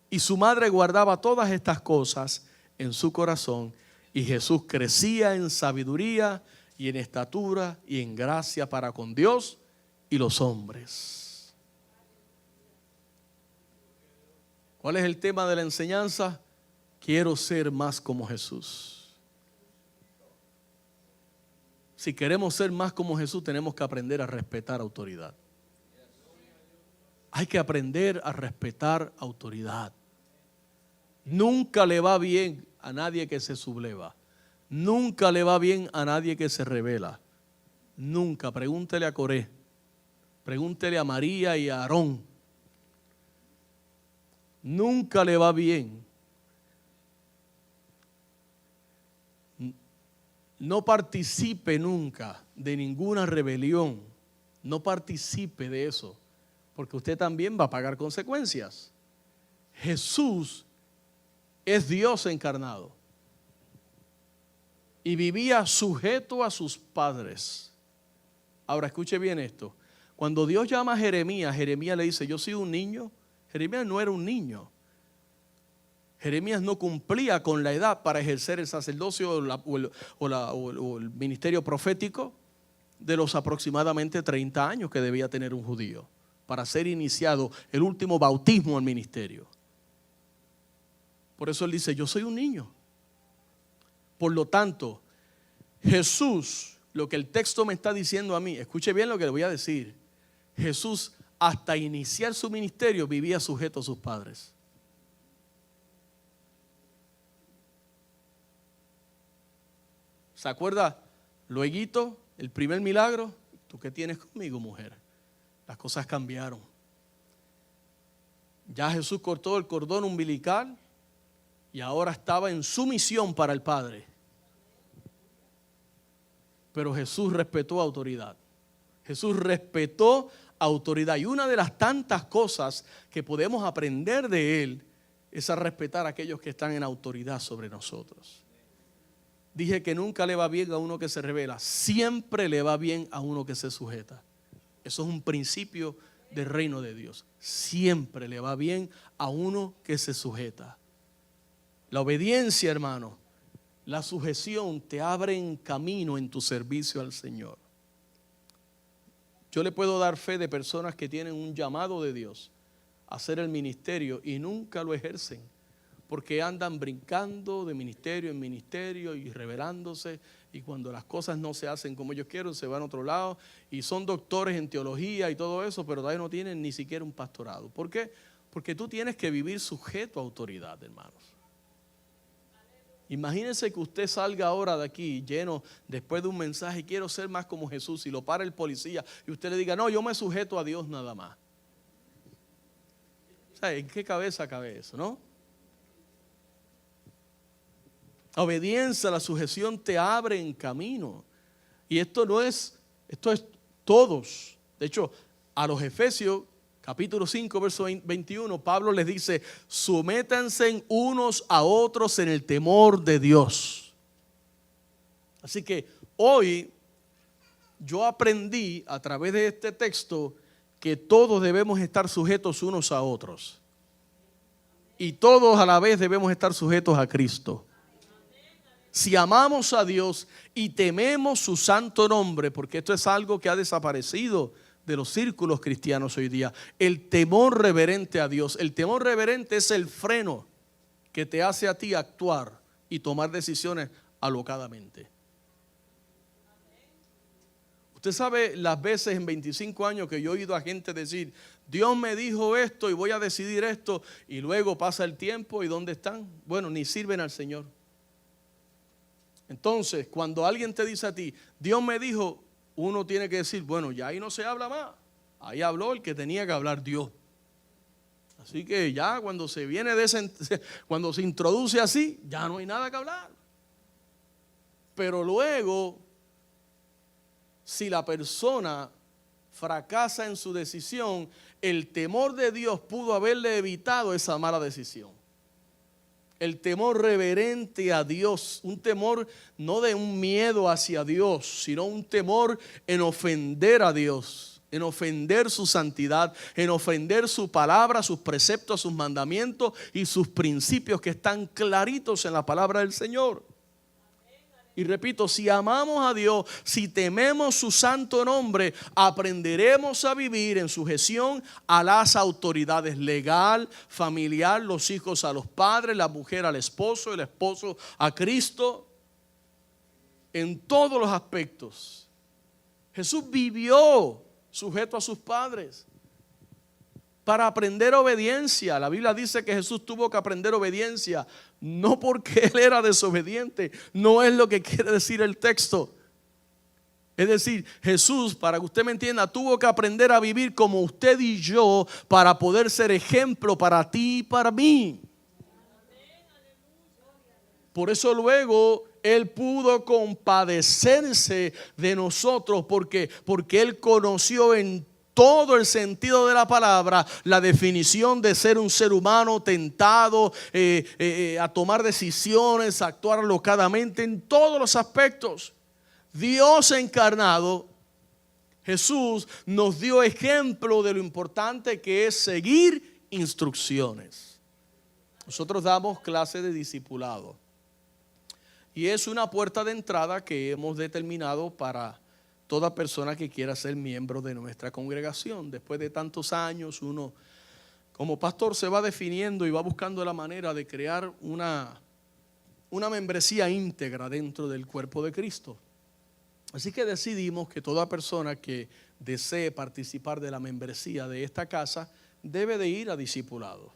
Y su madre guardaba todas estas cosas en su corazón, y Jesús crecía en sabiduría y en estatura y en gracia para con Dios y los hombres. ¿Cuál es el tema de la enseñanza? Quiero ser más como Jesús. Si queremos ser más como Jesús, tenemos que aprender a respetar autoridad. Hay que aprender a respetar autoridad. Nunca le va bien a nadie que se subleva. Nunca le va bien a nadie que se rebela. Nunca. Pregúntele a Coré. Pregúntele a María y a Aarón. Nunca le va bien. No participe nunca de ninguna rebelión. No participe de eso, porque usted también va a pagar consecuencias. Jesús es Dios encarnado y vivía sujeto a sus padres. Ahora escuche bien esto. Cuando Dios llama a Jeremías, Jeremías le dice, yo soy un niño. Jeremías no era un niño. Jeremías no cumplía con la edad para ejercer el sacerdocio o el ministerio profético de los aproximadamente 30 años que debía tener un judío para ser iniciado el último bautismo al ministerio. Por eso él dice, yo soy un niño. Por lo tanto, Jesús, lo que el texto me está diciendo a mí, escuche bien lo que le voy a decir. Jesús, hasta iniciar su ministerio, vivía sujeto a sus padres. ¿Se acuerda? Lueguito, el primer milagro, ¿tú qué tienes conmigo, mujer? Las cosas cambiaron. Ya Jesús cortó el cordón umbilical y ahora estaba en sumisión para el Padre. Pero Jesús respetó autoridad. Jesús respetó autoridad. Y una de las tantas cosas que podemos aprender de Él es a respetar a aquellos que están en autoridad sobre nosotros. Dije que nunca le va bien a uno que se rebela, siempre le va bien a uno que se sujeta. Eso es un principio del reino de Dios. Siempre le va bien a uno que se sujeta. La obediencia, hermano, la sujeción te abren camino en tu servicio al Señor. Yo le puedo dar fe de personas que tienen un llamado de Dios a hacer el ministerio y nunca lo ejercen, porque andan brincando de ministerio en ministerio y rebelándose, y cuando las cosas no se hacen como ellos quieren, se van a otro lado, y son doctores en teología y todo eso, pero todavía no tienen ni siquiera un pastorado. ¿Por qué? Porque tú tienes que vivir sujeto a autoridad, hermanos. Imagínense que usted salga ahora de aquí lleno, después de un mensaje, quiero ser más como Jesús, y lo para el policía, y usted le diga, no, yo me sujeto a Dios nada más. O sea, ¿en qué cabeza cabe eso, no? La obediencia, la sujeción te abre en camino. Y esto es todos. De hecho, a los Efesios capítulo 5, verso 21, Pablo les dice: sométanse unos a otros en el temor de Dios. Así que hoy yo aprendí a través de este texto que todos debemos estar sujetos unos a otros. Y todos a la vez debemos estar sujetos a Cristo. Si amamos a Dios y tememos su santo nombre, porque esto es algo que ha desaparecido de los círculos cristianos hoy día, el temor reverente a Dios. El temor reverente es el freno que te hace a ti actuar y tomar decisiones alocadamente. Usted sabe las veces en 25 años que yo he oído a gente decir: Dios me dijo esto y voy a decidir esto, y luego pasa el tiempo y ¿dónde están? Bueno, ni sirven al Señor. Entonces, cuando alguien te dice a ti: Dios me dijo, uno tiene que decir: bueno, ya ahí no se habla más. Ahí habló el que tenía que hablar, Dios. Así que ya cuando se viene cuando se introduce así, ya no hay nada que hablar. Pero luego, si la persona fracasa en su decisión, el temor de Dios pudo haberle evitado esa mala decisión. El temor reverente a Dios, un temor no de un miedo hacia Dios, sino un temor en ofender a Dios, en ofender su santidad, en ofender su palabra, sus preceptos, sus mandamientos y sus principios que están claritos en la palabra del Señor. Y repito, si amamos a Dios, si tememos su santo nombre, aprenderemos a vivir en sujeción a las autoridades legal, familiar, los hijos a los padres, la mujer al esposo, el esposo a Cristo, en todos los aspectos. Jesús vivió sujeto a sus padres para aprender obediencia. La Biblia dice que Jesús tuvo que aprender obediencia, no porque Él era desobediente, no es lo que quiere decir el texto. Es decir, Jesús, para que usted me entienda, tuvo que aprender a vivir como usted y yo para poder ser ejemplo para ti y para mí. Por eso luego Él pudo compadecerse de nosotros porque Él conoció en todo el sentido de la palabra la definición de ser un ser humano tentado a tomar decisiones, a actuar alocadamente en todos los aspectos. Dios encarnado, Jesús, nos dio ejemplo de lo importante que es seguir instrucciones. Nosotros damos clase de discipulado y es una puerta de entrada que hemos determinado para toda persona que quiera ser miembro de nuestra congregación. Después de tantos años, uno como pastor se va definiendo y va buscando la manera de crear una membresía íntegra dentro del cuerpo de Cristo. Así que decidimos que toda persona que desee participar de la membresía de esta casa debe de ir a discipulado.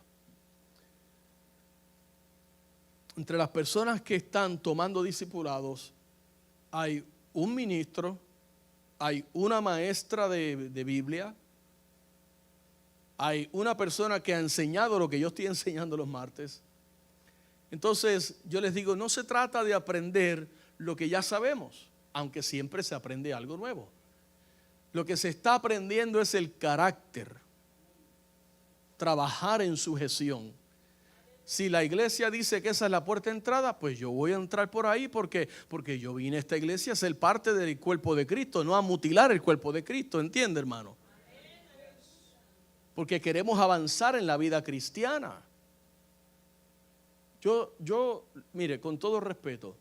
Entre las personas que están tomando discipulados hay un ministro, hay una maestra de Biblia, hay una persona que ha enseñado lo que yo estoy enseñando los martes. Entonces yo les digo, no se trata de aprender lo que ya sabemos, aunque siempre se aprende algo nuevo. Lo que se está aprendiendo es el carácter, trabajar en sujeción. Si la iglesia dice que esa es la puerta de entrada, pues yo voy a entrar por ahí porque yo vine a esta iglesia a ser parte del cuerpo de Cristo, no a mutilar el cuerpo de Cristo, ¿entiende, hermano? Porque queremos avanzar en la vida cristiana. Yo, mire, con todo respeto,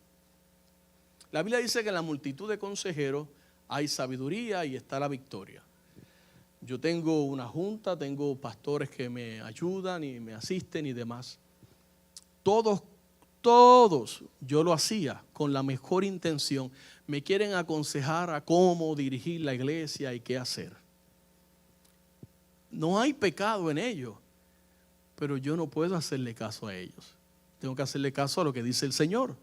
la Biblia dice que en la multitud de consejeros hay sabiduría y está la victoria. Yo tengo una junta, tengo pastores que me ayudan y me asisten y demás. Todos, yo lo hacía con la mejor intención. Me quieren aconsejar a cómo dirigir la iglesia y qué hacer. No hay pecado en ello, pero yo no puedo hacerle caso a ellos. Tengo que hacerle caso a lo que dice el Señor.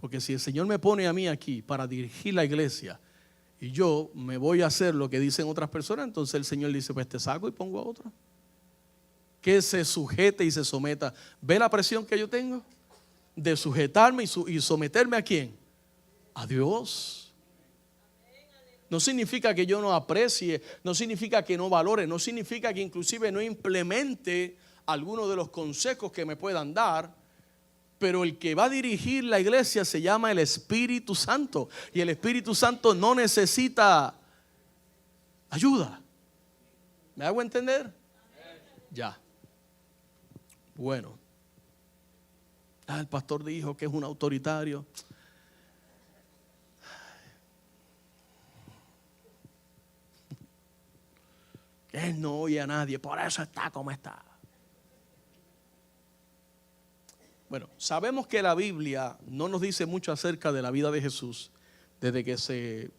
Porque si el Señor me pone a mí aquí para dirigir la iglesia y yo me voy a hacer lo que dicen otras personas, entonces el Señor dice, pues te saco y pongo a otro que se sujete y se someta. ¿Ve la presión que yo tengo? De sujetarme y someterme ¿a quién? A Dios. No significa que yo no aprecie, no significa que no valore, no significa que inclusive no implemente algunos de los consejos que me puedan dar, pero el que va a dirigir la iglesia se llama el Espíritu Santo, y el Espíritu Santo no necesita ayuda. ¿Me hago entender? Ya. Bueno. El pastor dijo que es un autoritario. Él no oye a nadie, por eso está como está. Bueno, sabemos que la Biblia no nos dice mucho acerca de la vida de Jesús, desde que se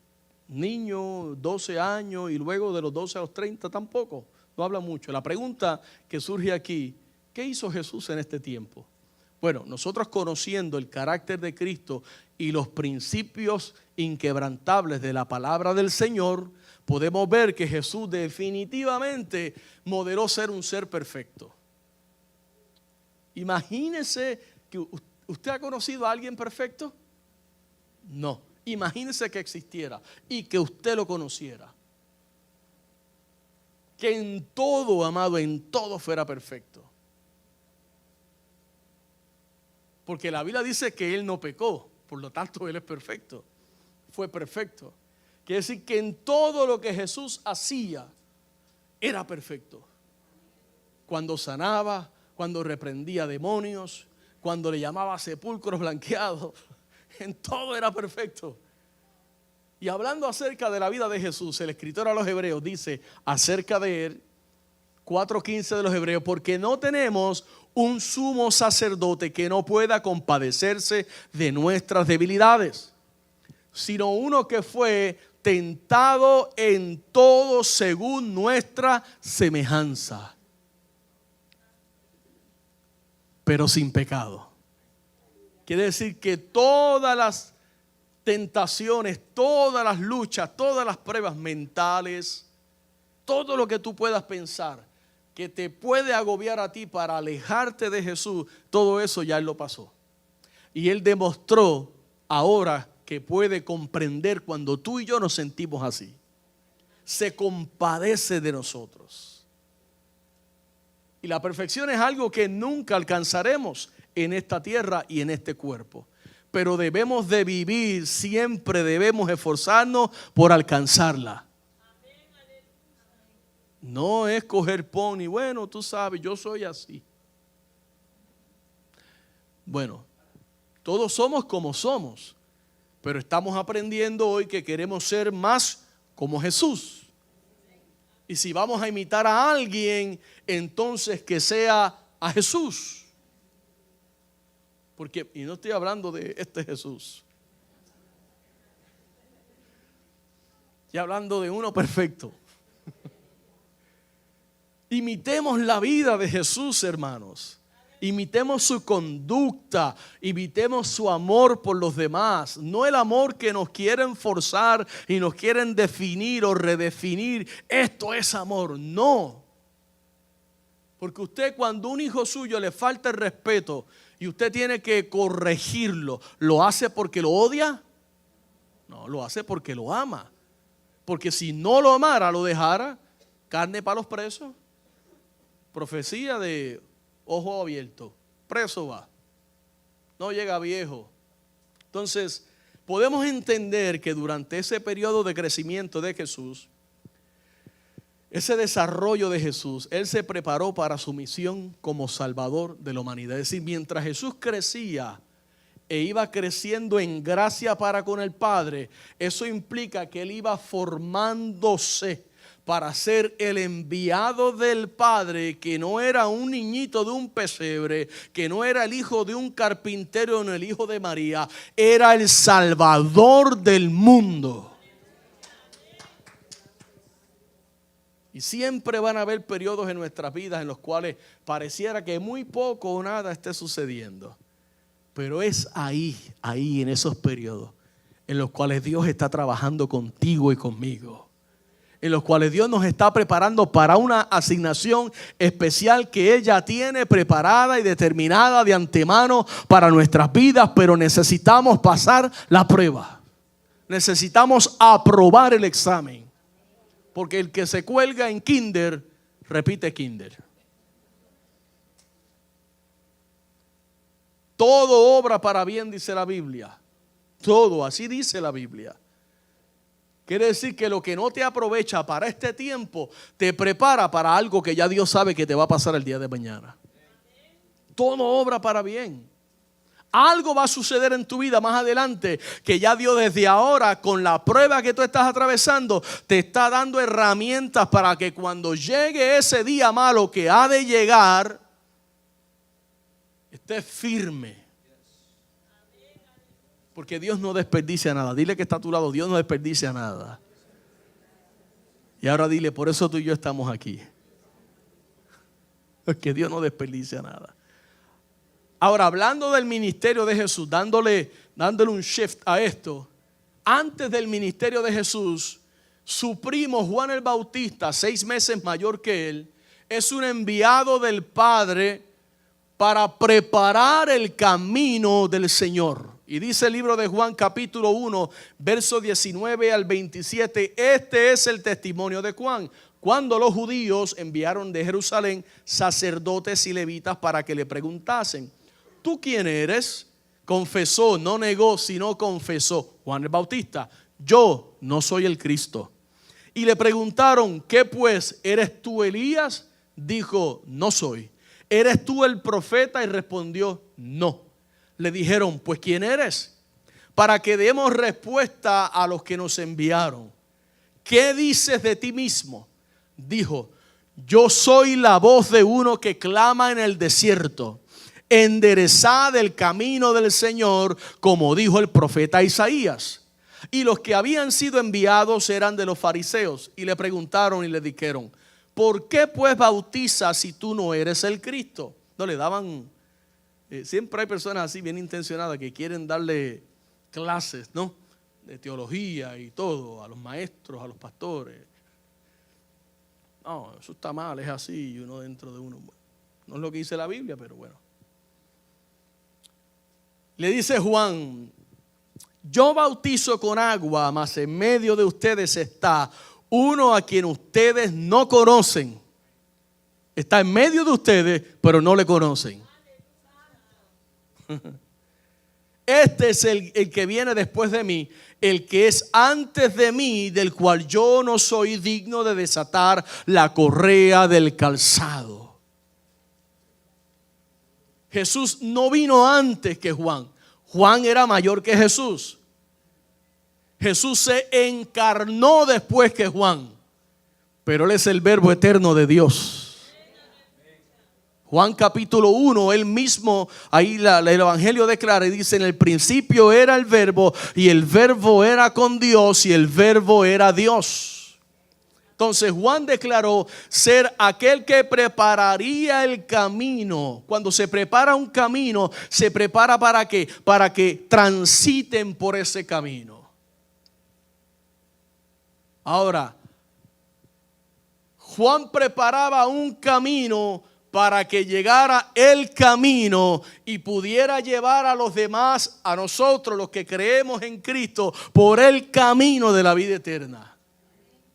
niño, 12 años, y luego de los 12 a los 30 tampoco, no habla mucho. La pregunta que surge aquí, ¿qué hizo Jesús en este tiempo? Bueno, nosotros conociendo el carácter de Cristo y los principios inquebrantables de la palabra del Señor, podemos ver que Jesús definitivamente modeló ser un ser perfecto. Imagínese que usted ha conocido a alguien perfecto. No, imagínese que existiera y que usted lo conociera. Que en todo, amado, en todo fuera perfecto. Porque la Biblia dice que Él no pecó, por lo tanto Él es perfecto. Fue perfecto. Quiere decir que en todo lo que Jesús hacía era perfecto. Cuando sanaba, cuando reprendía demonios, cuando le llamaba sepulcros blanqueados, en todo era perfecto. Y hablando acerca de la vida de Jesús, el escritor a los Hebreos dice acerca de Él, 4:15 de los Hebreos, porque no tenemos un sumo sacerdote que no pueda compadecerse de nuestras debilidades, sino uno que fue tentado en todo según nuestra semejanza, pero sin pecado. Quiere decir que todas las tentaciones, todas las luchas, todas las pruebas mentales, todo lo que tú puedas pensar que te puede agobiar a ti para alejarte de Jesús, todo eso ya Él lo pasó. Y Él demostró ahora que puede comprender cuando tú y yo nos sentimos así. Se compadece de nosotros. Y la perfección es algo que nunca alcanzaremos en esta tierra y en este cuerpo. Pero debemos de vivir, siempre debemos esforzarnos por alcanzarla. No es coger pony, bueno, tú sabes, yo soy así. Bueno, todos somos como somos, pero estamos aprendiendo hoy que queremos ser más como Jesús. Y si vamos a imitar a alguien, entonces que sea a Jesús. Porque, y no estoy hablando de este Jesús, estoy hablando de uno perfecto. Imitemos la vida de Jesús, hermanos. Imitemos su conducta, imitemos su amor por los demás. No el amor que nos quieren forzar y nos quieren definir o redefinir. Esto es amor, no. Porque usted, cuando un hijo suyo le falta el respeto y usted tiene que corregirlo, ¿lo hace porque lo odia? No, lo hace porque lo ama. Porque si no lo amara, lo dejara, carne para los presos. Profecía de ojo abierto, preso va, no llega viejo. Entonces podemos entender que durante ese periodo de crecimiento de Jesús, ese desarrollo de Jesús, Él se preparó para su misión como Salvador de la humanidad. Es decir, mientras Jesús crecía e iba creciendo en gracia para con el Padre, eso implica que Él iba formándose para ser el enviado del Padre, que no era un niñito de un pesebre, que no era el hijo de un carpintero, no el hijo de María, era el Salvador del mundo. Y siempre van a haber periodos en nuestras vidas en los cuales pareciera que muy poco o nada esté sucediendo. Pero es ahí en esos periodos en los cuales Dios está trabajando contigo y conmigo, en los cuales Dios nos está preparando para una asignación especial que Él ya tiene preparada y determinada de antemano para nuestras vidas, pero necesitamos pasar la prueba. Necesitamos aprobar el examen. Porque el que se cuelga en kinder, repite kinder. Todo obra para bien, dice la Biblia. Todo, así dice la Biblia. Quiere decir que lo que no te aprovecha para este tiempo, te prepara para algo que ya Dios sabe que te va a pasar el día de mañana. Todo obra para bien. Algo va a suceder en tu vida más adelante que ya Dios desde ahora, con la prueba que tú estás atravesando, te está dando herramientas para que cuando llegue ese día malo que ha de llegar, estés firme. Porque Dios no desperdicia nada. Dile que está a tu lado, Dios no desperdicia nada. Y ahora dile, por eso tú y yo estamos aquí. Porque Dios no desperdicia nada. Ahora, hablando del ministerio de Jesús, dándole un shift a esto. Antes del ministerio de Jesús, su primo Juan el Bautista, 6 meses mayor que él, es un enviado del Padre para preparar el camino del Señor. Y dice el libro de Juan capítulo 1, verso 19 al 27, este es el testimonio de Juan. Cuando los judíos enviaron de Jerusalén sacerdotes y levitas para que le preguntasen, ¿tú quién eres? Confesó, no negó, sino confesó. Juan el Bautista, yo no soy el Cristo. Y le preguntaron, ¿qué pues? ¿Eres tú Elías? Dijo, no soy. ¿Eres tú el profeta? Y respondió, no. Le dijeron, pues ¿quién eres? Para que demos respuesta a los que nos enviaron. ¿Qué dices de ti mismo? Dijo, yo soy la voz de uno que clama en el desierto. Enderezad el camino del Señor, como dijo el profeta Isaías. Y los que habían sido enviados eran de los fariseos. Y le preguntaron y le dijeron, ¿por qué pues bautizas si tú no eres el Cristo? No le daban... siempre hay personas así bien intencionadas que quieren darle clases, ¿no? De teología y todo a los maestros, a los pastores. No, eso está mal, es así, y uno dentro de uno. No es lo que dice la Biblia, pero bueno. Le dice Juan, yo bautizo con agua, mas en medio de ustedes está uno a quien ustedes no conocen. Está en medio de ustedes, pero no le conocen. Este es el que viene después de mí, el que es antes de mí, del cual yo no soy digno de desatar la correa del calzado. Jesús no vino antes que Juan. Juan era mayor que Jesús. Jesús se encarnó después que Juan, pero él es el verbo eterno de Dios. Juan capítulo 1, él mismo, ahí el evangelio declara y dice, en el principio era el verbo y el verbo era con Dios y el verbo era Dios. Entonces Juan declaró ser aquel que prepararía el camino. Cuando se prepara un camino, se prepara ¿para qué? Para que transiten por ese camino. Ahora, Juan preparaba un camino para que llegara el camino y pudiera llevar a los demás, a nosotros los que creemos en Cristo, por el camino de la vida eterna.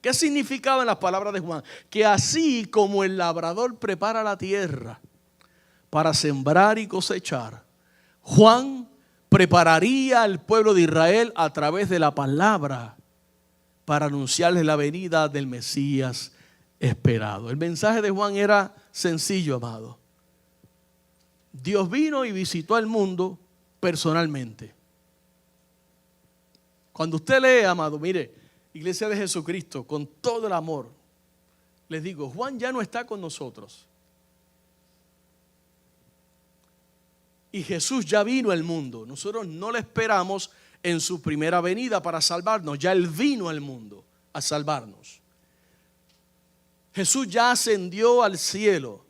¿Qué significaban las palabras de Juan? Que así como el labrador prepara la tierra para sembrar y cosechar, Juan prepararía al pueblo de Israel a través de la palabra para anunciarles la venida del Mesías esperado. El mensaje de Juan era sencillo, amado. Dios vino y visitó al mundo personalmente. Cuando usted lee, amado, mire, Iglesia de Jesucristo, con todo el amor, les digo, Juan ya no está con nosotros. Y Jesús ya vino al mundo. Nosotros no le esperamos en su primera venida para salvarnos. Ya Él vino al mundo a salvarnos. Jesús ya ascendió al cielo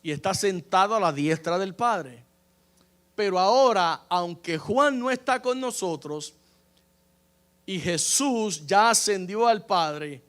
y está sentado a la diestra del Padre. Pero ahora, aunque Juan no está con nosotros y Jesús ya ascendió al Padre,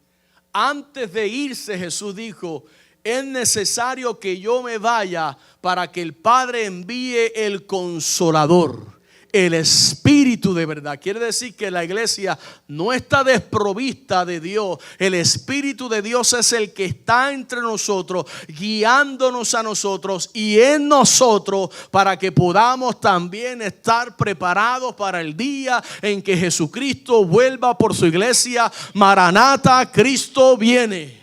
antes de irse Jesús dijo, es necesario que yo me vaya para que el Padre envíe el Consolador, el Espíritu de verdad. Quiere decir que la iglesia no está desprovista de Dios. El Espíritu de Dios es el que está entre nosotros, guiándonos a nosotros y en nosotros, para que podamos también estar preparados para el día en que Jesucristo vuelva por su iglesia. Maranata, Cristo viene.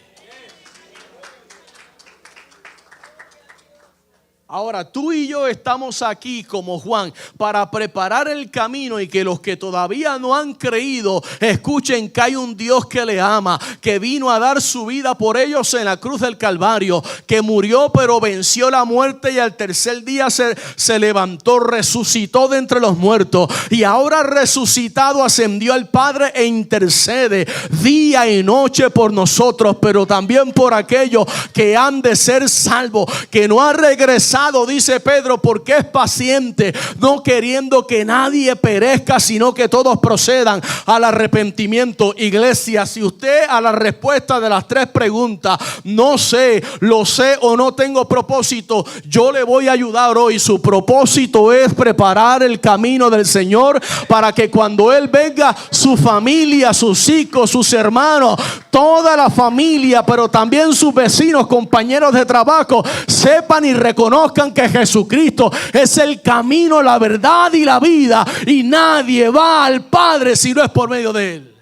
Ahora tú y yo estamos aquí como Juan para preparar el camino y que los que todavía no han creído escuchen que hay un Dios que le ama, que vino a dar su vida por ellos en la cruz del Calvario, que murió pero venció la muerte y al tercer día se levantó, resucitó de entre los muertos y ahora resucitado ascendió al Padre e intercede día y noche por nosotros, pero también por aquellos que han de ser salvos, que no han regresado. Dice Pedro, porque es paciente, no queriendo que nadie perezca, sino que todos procedan al arrepentimiento. Iglesia, si usted a la respuesta de las tres preguntas, no sé, lo sé o no tengo propósito, yo le voy a ayudar hoy. Su propósito es preparar el camino del Señor para que cuando Él venga, su familia, sus hijos, sus hermanos, toda la familia, pero también sus vecinos, compañeros de trabajo, sepan y reconozcan que Jesucristo es el camino, la verdad y la vida, y nadie va al Padre si no es por medio de Él.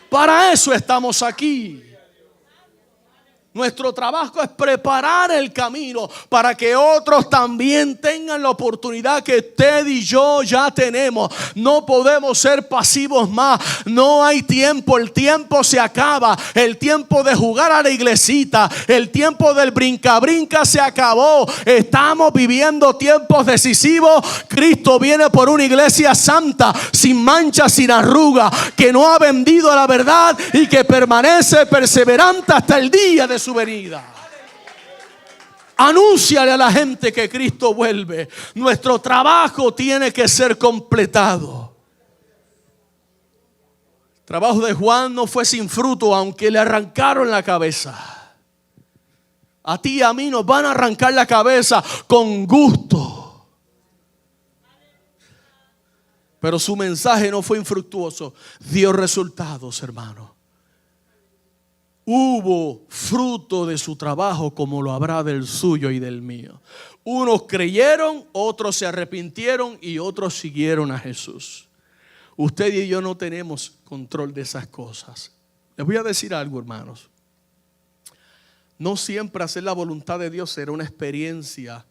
Para eso estamos aquí. Nuestro trabajo es preparar el camino para que otros también tengan la oportunidad que usted y yo ya tenemos. No podemos ser pasivos más. No hay tiempo. El tiempo se acaba. El tiempo de jugar a la iglesita, el tiempo del brinca-brinca se acabó. Estamos viviendo tiempos decisivos. Cristo viene por una iglesia santa, sin mancha, sin arruga, que no ha vendido la verdad y que permanece perseverante hasta el día de su venida. Anúnciale a la gente que Cristo vuelve. Nuestro trabajo tiene que ser completado. El trabajo de Juan no fue sin fruto, aunque le arrancaron la cabeza. A ti y a mí nos van a arrancar la cabeza con gusto. Pero su mensaje no fue infructuoso. Dio resultados, hermano. Hubo fruto de su trabajo como lo habrá del suyo y del mío. Unos creyeron, otros se arrepintieron y otros siguieron a Jesús. Usted y yo no tenemos control de esas cosas. Les voy a decir algo, hermanos. No siempre hacer la voluntad de Dios será una experiencia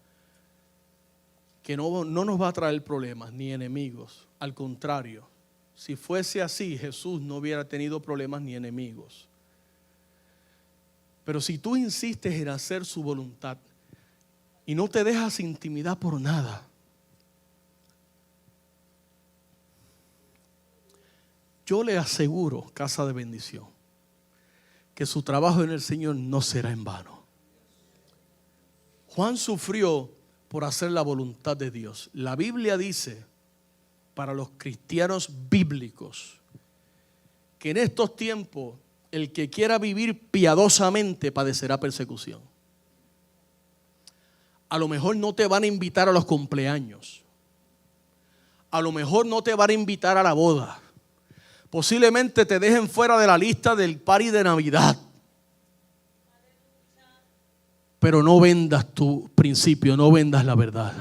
que no nos va a traer problemas ni enemigos. Al contrario, si fuese así, Jesús no hubiera tenido problemas ni enemigos. Pero si tú insistes en hacer su voluntad y no te dejas intimidar por nada, yo le aseguro, casa de bendición, que su trabajo en el Señor no será en vano. Juan sufrió por hacer la voluntad de Dios. La Biblia dice, para los cristianos bíblicos, que en estos tiempos el que quiera vivir piadosamente padecerá persecución. A lo mejor no te van a invitar a los cumpleaños. A lo mejor no te van a invitar a la boda. Posiblemente te dejen fuera de la lista del party de Navidad. Pero no vendas tu principio, no vendas la verdad.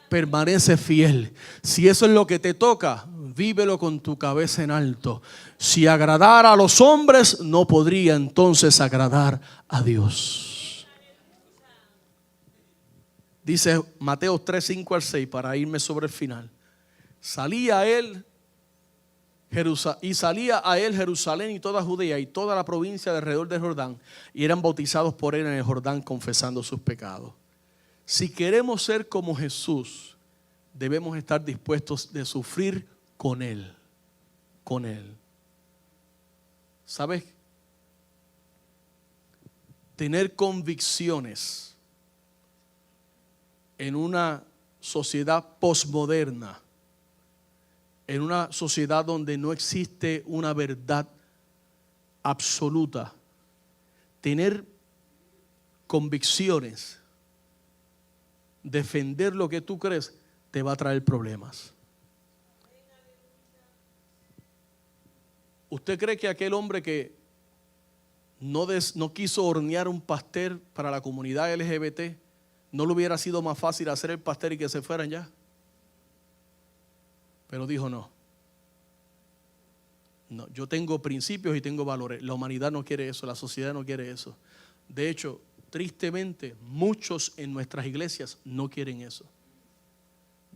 Permanece fiel. Si eso es lo que te toca, vívelo con tu cabeza en alto. Si agradara a los hombres, no podría entonces agradar a Dios. Dice Mateo 3, 5 al 6, para irme sobre el final. Salía a él Jerusalén y toda Judea y toda la provincia de alrededor del Jordán, y eran bautizados por él en el Jordán, confesando sus pecados. Si queremos ser como Jesús, debemos estar dispuestos de sufrir con Él. Con Él. ¿Sabes? Tener convicciones en una sociedad posmoderna, en una sociedad donde no existe una verdad absoluta, tener convicciones, defender lo que tú crees, te va a traer problemas. ¿Usted cree que aquel hombre que no quiso hornear un pastel para la comunidad LGBT, no le hubiera sido más fácil hacer el pastel y que se fueran ya? Pero dijo no, yo tengo principios y tengo valores. La humanidad no quiere eso, la sociedad no quiere eso. De hecho, tristemente, muchos en nuestras iglesias no quieren eso.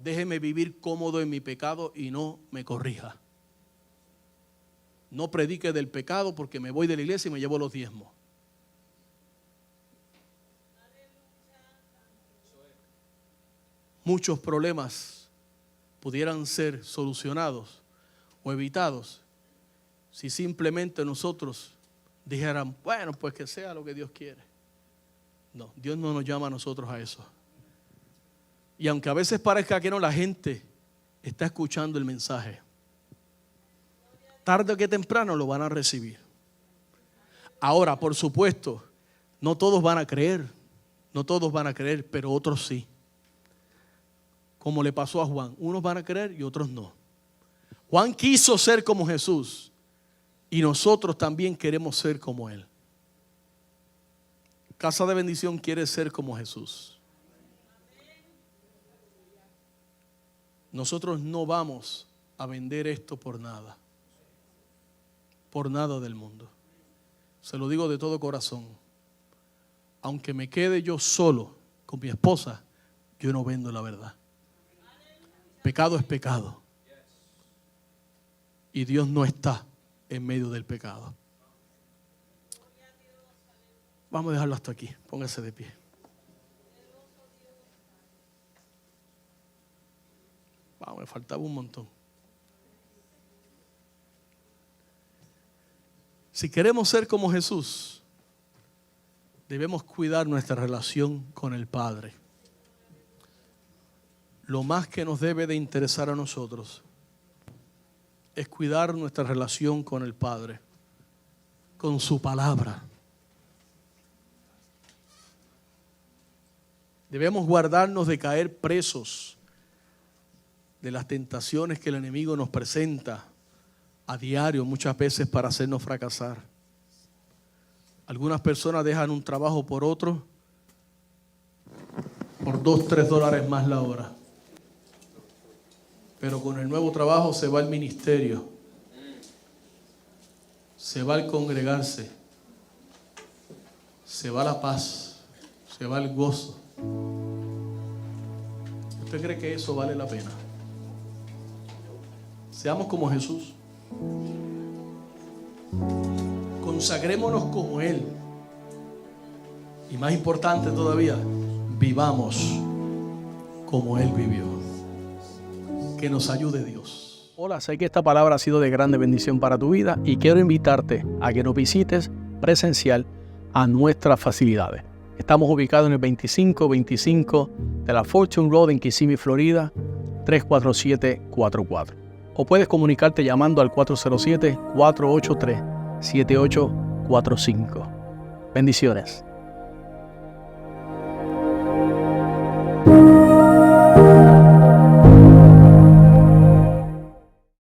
Déjeme vivir cómodo en mi pecado y no me corrija. No predique del pecado porque me voy de la iglesia y me llevo los diezmos. Muchos problemas pudieran ser solucionados o evitados si simplemente nosotros dijéramos, bueno, pues que sea lo que Dios quiere. No, Dios no nos llama a nosotros a eso. Y aunque a veces parezca que no, la gente está escuchando el mensaje. Tarde o que temprano lo van a recibir. Ahora, por supuesto, no todos van a creer, pero otros sí. Como le pasó a Juan, unos van a creer y otros no. Juan quiso ser como Jesús y nosotros también queremos ser como Él. Casa de Bendición quiere ser como Jesús. Nosotros no vamos a vender esto por nada del mundo. Se lo digo de todo corazón. Aunque me quede yo solo con mi esposa, yo no vendo la verdad. Pecado es pecado. Y Dios no está en medio del pecado. Vamos a dejarlo hasta aquí. Póngase de pie. Wow, me faltaba un montón. Si queremos ser como Jesús, debemos cuidar nuestra relación con el Padre. Lo más que nos debe de interesar a nosotros es cuidar nuestra relación con el Padre, con su palabra. Debemos guardarnos de caer presos de las tentaciones que el enemigo nos presenta a diario, muchas veces para hacernos fracasar. Algunas personas dejan un trabajo por otro por $2, $3 más la hora. Pero con el nuevo trabajo se va al ministerio, se va al congregarse, se va la paz, se va el gozo. ¿Usted cree que eso vale la pena? Seamos como Jesús. Consagrémonos como Él. Y más importante todavía, vivamos como Él vivió. Que nos ayude Dios. Hola, sé que esta palabra ha sido de grande bendición para tu vida y quiero invitarte a que nos visites presencial a nuestras facilidades. Estamos ubicados en el 2525 de la Fortune Road en Kissimmee, Florida, 34744. O puedes comunicarte llamando al 407-483-7845. Bendiciones.